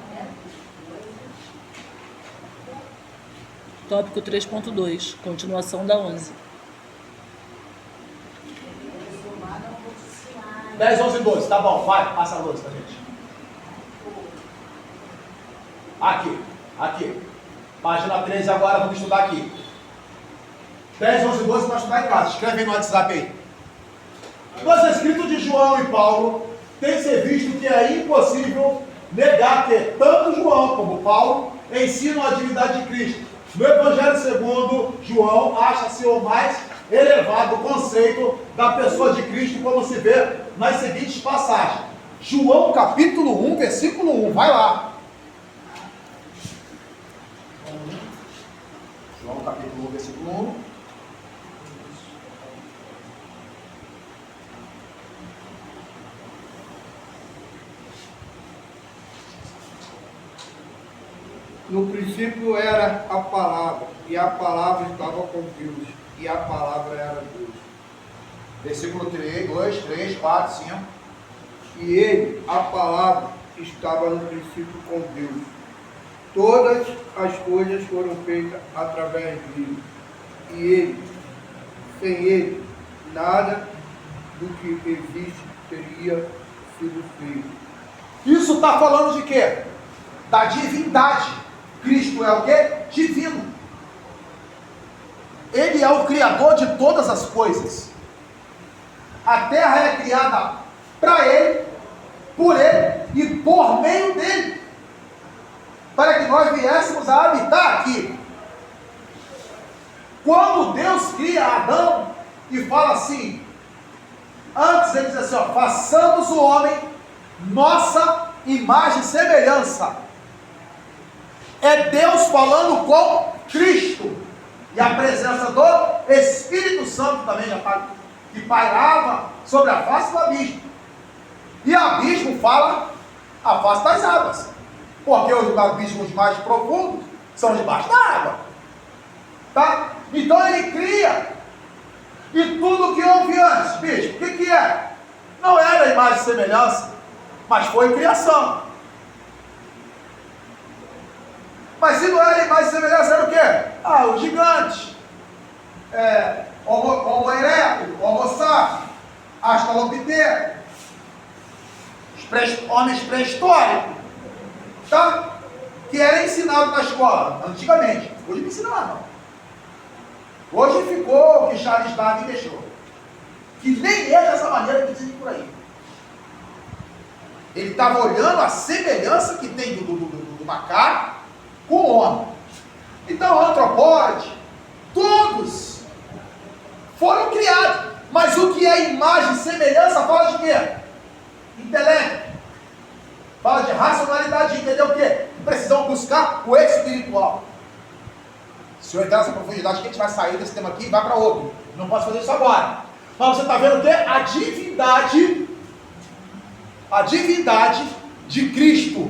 Tópico 3.2, continuação da 11. 10, 11 e 12, tá bom, vai, passa a luz pra gente. Aqui. Página 13 agora, vamos estudar aqui. 10, 11 e 12 para estudar em casa. Escreve aí no WhatsApp aí. Nos escritos de João e Paulo, tem-se visto que é impossível negar que tanto João como Paulo ensinam a divindade de Cristo. No Evangelho segundo João, acha-se o mais elevado conceito da pessoa de Cristo, como se vê nas seguintes passagens. João capítulo 1, versículo 1, vai lá. João capítulo 1, versículo 1. No princípio era a palavra, e a palavra estava com Deus, e a palavra era Deus. Versículo 3, 2, 3, 4, 5. E ele, a palavra, estava no princípio com Deus. Todas as coisas foram feitas através dele. E ele, sem ele, nada do que existe teria sido feito. Isso está falando de quê? Da divindade. Cristo é o quê? Divino. Ele é o Criador de todas as coisas. A terra é criada para Ele, por Ele e por meio dEle, para que nós viéssemos a habitar aqui. Quando Deus cria Adão e fala assim, antes ele diz assim, ó, façamos o homem nossa imagem e semelhança. É Deus falando com Cristo. E a presença do Espírito Santo também já está, que pairava sobre a face do abismo. E abismo fala a face das águas. Porque os abismos mais profundos são debaixo da água. Tá? Então ele cria. E tudo que houve antes, bispo, o que é? Não era imagem e semelhança, mas foi criação. Mas se não era imagem e semelhança, era o quê? Os gigantes. Homo erectus, Homo sapiens, Australopithecus, homens pré-históricos, tá? Que era ensinado na escola, antigamente. Hoje não ensina mais, não. Hoje ficou o que Charles Darwin deixou. Que nem é dessa maneira que dizem por aí. Ele estava olhando a semelhança que tem do macaco com o homem. Então, antropóide, todos foram criados. Mas o que é imagem e semelhança fala de quê? Intelecto. Fala de racionalidade, entender o quê? Precisam buscar o espiritual. Se eu entrar nessa profundidade, que a gente vai sair desse tema aqui e vai para outro. Não posso fazer isso agora. Mas você está vendo o quê? A divindade de Cristo.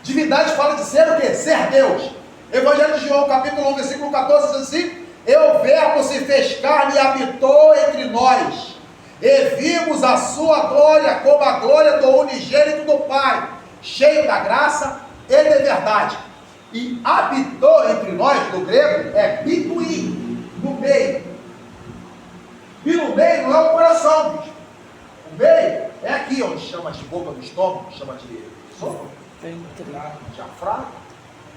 Divindade fala de ser o quê? Ser Deus. Evangelho de João, capítulo 1, versículo 14, diz assim: E o verbo se fez carne e habitou entre nós, e vimos a sua glória como a glória do unigênito do Pai, cheio da graça e de verdade. E habitou entre nós, no grego, é bituim, no meio. E no meio não é o coração, bicho. O meio é aqui, onde chama de boca do estômago, chama de estômago, diafragma.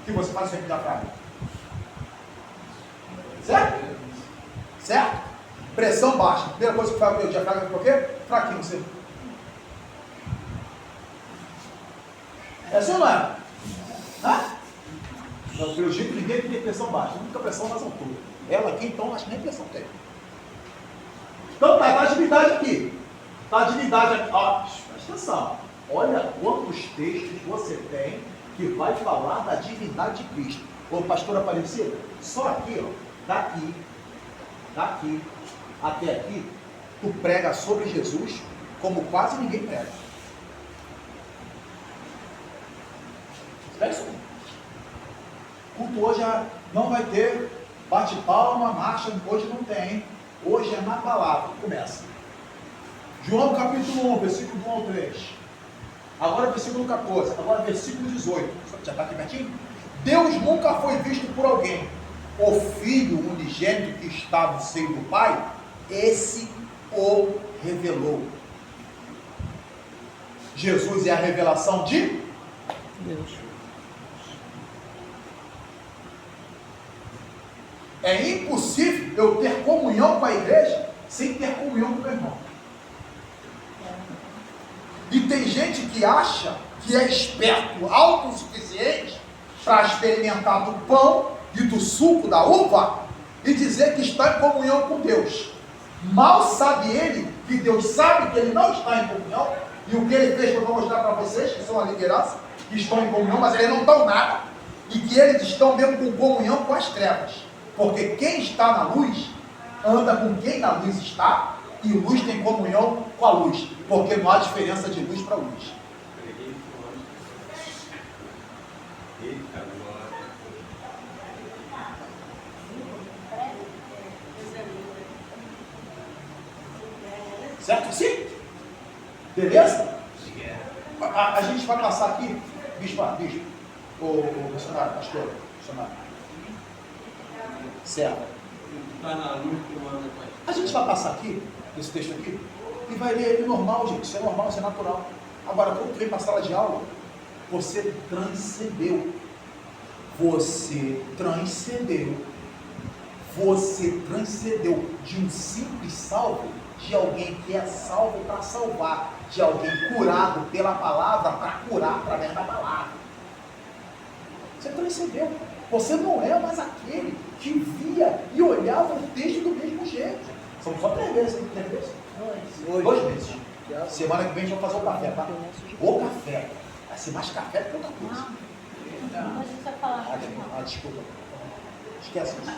O que você faz sempre diafragma? Certo? Certo? Pressão baixa. Primeira coisa que faz o meu diafragma é o quê? Fraquinho, você. É assim ou não é? Hã? Pelo jeito, ninguém aqui tem pressão baixa, nunca pressão nas alturas. Ela aqui, então, acho que nem pressão tem. Então, tá a divindade aqui. Tá a divindade aqui. Ó, presta atenção. Olha quantos textos você tem que vai falar da divindade de Cristo. Ô, pastor Aparecido, só aqui, ó, daqui até aqui, tu prega sobre Jesus como quase ninguém prega. Espera isso aí. Culto hoje não vai ter bate-palma, marcha, hoje não tem. Hoje é na palavra. Começa. João capítulo 1, versículo 1 ao 3. Agora versículo 14. Agora versículo 18. Já está aqui pertinho? Deus nunca foi visto por alguém. O Filho unigênito que está no seio do Pai, esse o revelou. Jesus é a revelação de Deus. É impossível eu ter comunhão com a igreja sem ter comunhão com o meu irmão. E tem gente que acha que é esperto, autossuficiente para experimentar do pão e do suco da uva e dizer que está em comunhão com Deus. Mal sabe ele que Deus sabe que ele não está em comunhão, e o que ele fez eu vou mostrar para vocês, que são a liderança, que estão em comunhão, mas eles não estão nada, e que eles estão mesmo com comunhão com as trevas. Porque quem está na luz, anda com quem na luz está, e luz tem comunhão com a luz, porque não há diferença de luz para luz. Certo? Sim? Beleza? A gente vai passar aqui, bispo, o missionário, pastor, missionário. Certo. Está na luz que manda com ele. A gente vai passar aqui, esse texto aqui, e vai ler ele normal, gente. Isso é normal, isso é natural. Agora, quando tu vem para a sala de aula, você transcendeu. Você transcendeu de um simples salvo, de alguém que é salvo para salvar, de alguém curado pela palavra para curar através da palavra. Você transcendeu. Você não é mais aquele que via e olhava o texto do mesmo jeito. São só 3 meses, hein? 3 meses? 2 meses. Semana que vem a gente vai fazer o café, tá? O café. Vai ser mais café do que outra coisa. A gente vai falar. Desculpa. Esquece isso.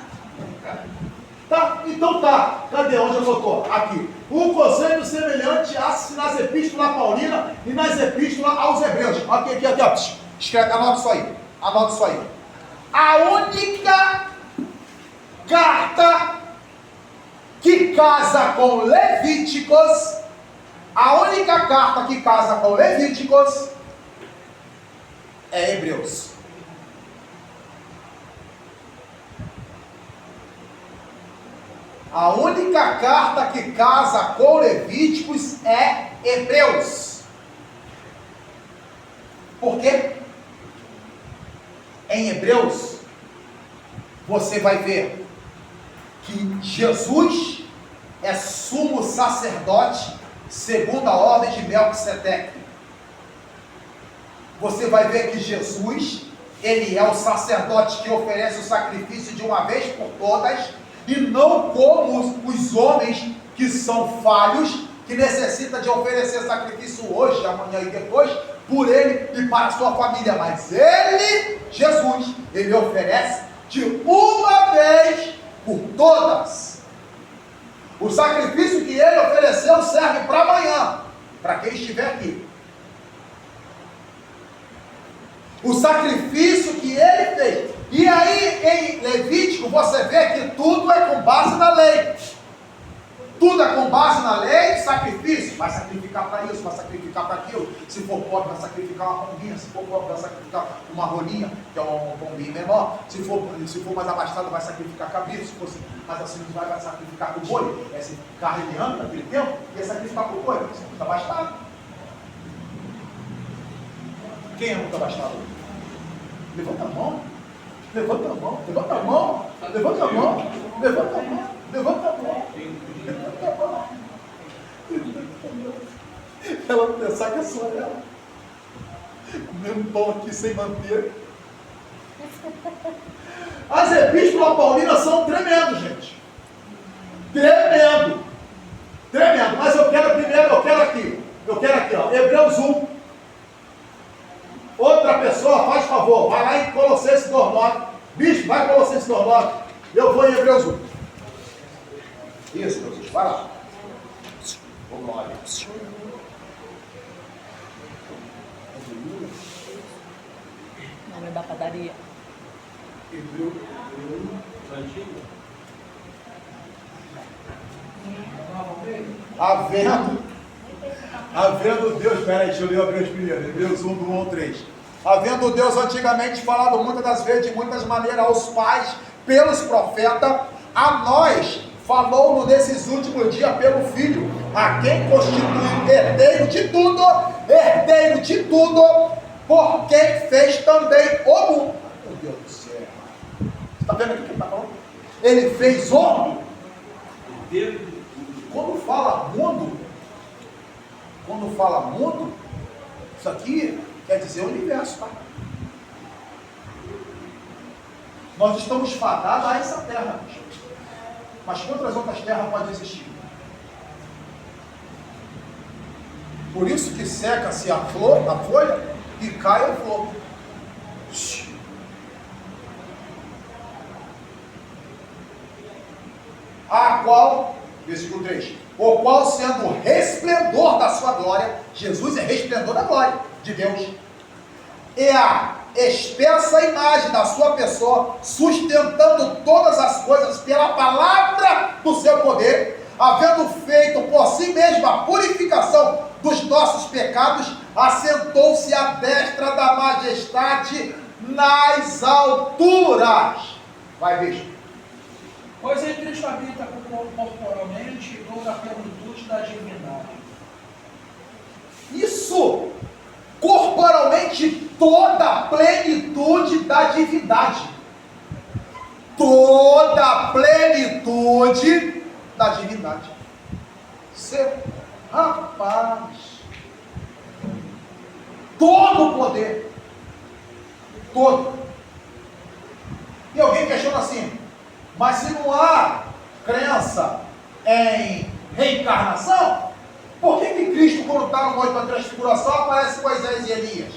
Tá, então tá. Cadê? Onde eu botou? Aqui. O conceito semelhante nas epístolas paulinas e nas epístolas aos hebreus. Aqui, ó. Escreve, anota isso aí. Anota isso aí. A única carta que casa com Levíticos, é Hebreus. A única carta que casa com Levíticos é Hebreus. Por quê? Em Hebreus, você vai ver que Jesus é sumo sacerdote segundo a ordem de Melquisedeque. Você vai ver que Jesus, ele é o sacerdote que oferece o sacrifício de uma vez por todas, e não como os homens que são falhos, que necessitam de oferecer sacrifício hoje, amanhã e depois, por ele e para a sua família. Mas ele, Jesus, ele oferece de uma vez por todas. O sacrifício que ele ofereceu serve para amanhã, para quem estiver aqui. O sacrifício que ele fez. E aí em Levítico você vê que tudo é com base na lei. Tudo é com base na lei, sacrifício. Vai sacrificar para isso, vai sacrificar para aquilo. Se for pobre, vai sacrificar uma pombinha. Se for pobre, vai sacrificar uma rolinha, que é um pombinho menor. Se for mais abastado, vai sacrificar cabrito. Se for mais assim, vai sacrificar com boi. Esse carreando naquele tempo, ia sacrificar com boi. Isso é muito abastado. Quem é muito abastado? Levanta a mão. Levanta a mão. Levanta a mão. Levanta a mão. Levanta a mão. Levanta a mão. Ela não pensar que é só ela. Comendo pão aqui sem manteiga. As epístolas paulinas são tremendas, gente. Tremendo. Tremendo. Mas eu quero aqui, ó. Hebreus 1. Outra pessoa, faz favor, vai lá em Colossenses 2:9. Bispo, vai em Colossenses 2:9. Eu vou em Hebreus 1. Isso, meu Deus, vai lá. Ô, glória. Nome da padaria. Hebreus 1. Antigo. Havendo Deus, peraí, deixa eu ler Hebreus primeiro, Hebreus 1, do 1 ao 3. Havendo Deus antigamente falado muitas das vezes, de muitas maneiras, aos pais, pelos profetas, a nós falou nesses últimos dias pelo Filho, a quem constitui herdeiro de tudo, por quem fez também o mundo. Meu Deus do céu. Você está vendo aqui o que ele está falando? Ele fez o mundo. Quando fala mundo, isso aqui quer dizer o universo, tá? Nós estamos fadados a essa terra, bicho. Mas quantas outras terras podem existir? Por isso que seca-se a folha, e cai a flor. A qual, versículo 3, o qual sendo o resplendor da sua glória, Jesus é resplendor da glória de Deus, e a expressa imagem da sua pessoa, sustentando todas as coisas pela palavra do seu poder, havendo feito por si mesmo a purificação dos nossos pecados, assentou-se à destra da majestade nas alturas. Vai, bicho. Pois em Cristo habita corporalmente toda a plenitude da divindade. Isso! Corporalmente toda a plenitude da divindade. Toda a plenitude da divindade. Rapaz! Todo o poder. Todo. E alguém questiona assim, mas se não há crença em reencarnação, por que Cristo, quando está no monte da transfiguração, aparece Moisés e Elias?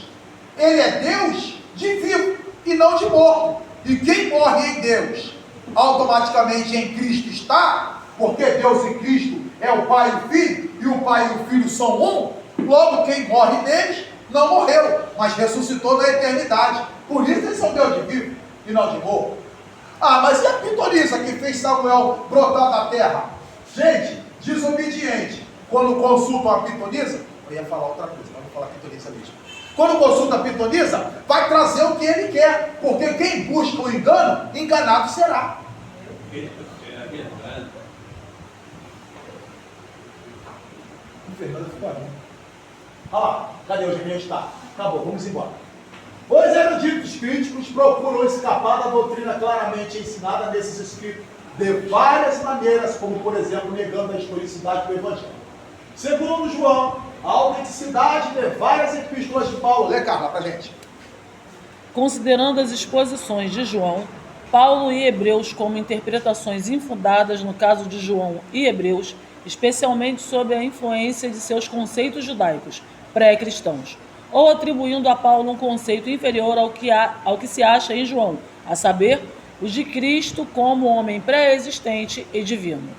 Ele é Deus de vivo e não de morto. E quem morre em Deus, automaticamente em Cristo está, porque Deus e Cristo é o Pai e o Filho, e o Pai e o Filho são um. Logo, quem morre neles não morreu, mas ressuscitou na eternidade. Por isso eles são Deus de vivo e não de morto. Ah, mas e a pitonisa que fez Samuel brotar da terra? Gente, desobediente. Quando consultam a pitonisa, eu ia falar outra coisa, mas vou falar pitonisa mesmo. Quando consulta a pitonisa, vai trazer o que ele quer, porque quem busca o engano, enganado será. Fernanda ficou ali. Olha lá, cadê o Gêmeo está? Acabou, vamos embora. Os eruditos críticos procuram escapar da doutrina claramente ensinada nesses escritos de várias maneiras, como por exemplo negando a historicidade do Evangelho. Segundo João, a autenticidade de várias epístolas de Paulo. Lê, Carla, pra gente. Considerando as exposições de João, Paulo e Hebreus como interpretações infundadas no caso de João e Hebreus, especialmente sob a influência de seus conceitos judaicos pré-cristãos, ou atribuindo a Paulo um conceito inferior ao que se acha em João, a saber, os de Cristo como homem pré-existente e divino.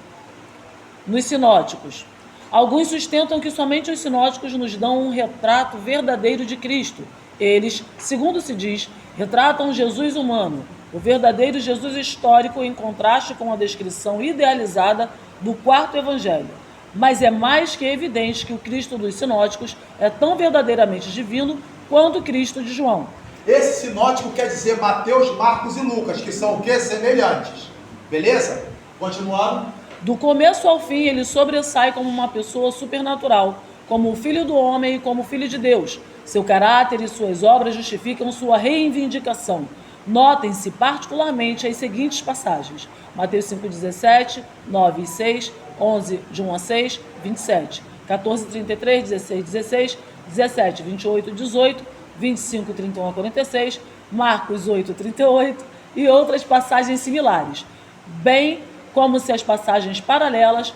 Nos sinóticos, alguns sustentam que somente os sinóticos nos dão um retrato verdadeiro de Cristo. Eles, segundo se diz, retratam Jesus humano, o verdadeiro Jesus histórico, em contraste com a descrição idealizada do quarto evangelho. Mas é mais que evidente que o Cristo dos sinóticos é tão verdadeiramente divino quanto o Cristo de João. Esse sinótico quer dizer Mateus, Marcos e Lucas, que são o quê? Semelhantes. Beleza? Continuando. Do começo ao fim, ele sobressai como uma pessoa supernatural, como o Filho do Homem e como Filho de Deus. Seu caráter e suas obras justificam sua reivindicação. Notem-se particularmente as seguintes passagens. Mateus 5,17, 9 e 6, 11, de 1 a 6, 27, 14, 33, 16, 16, 17, 28, 18, 25, 31 a 46, Marcos 8:38 e outras passagens similares, bem como as passagens paralelas.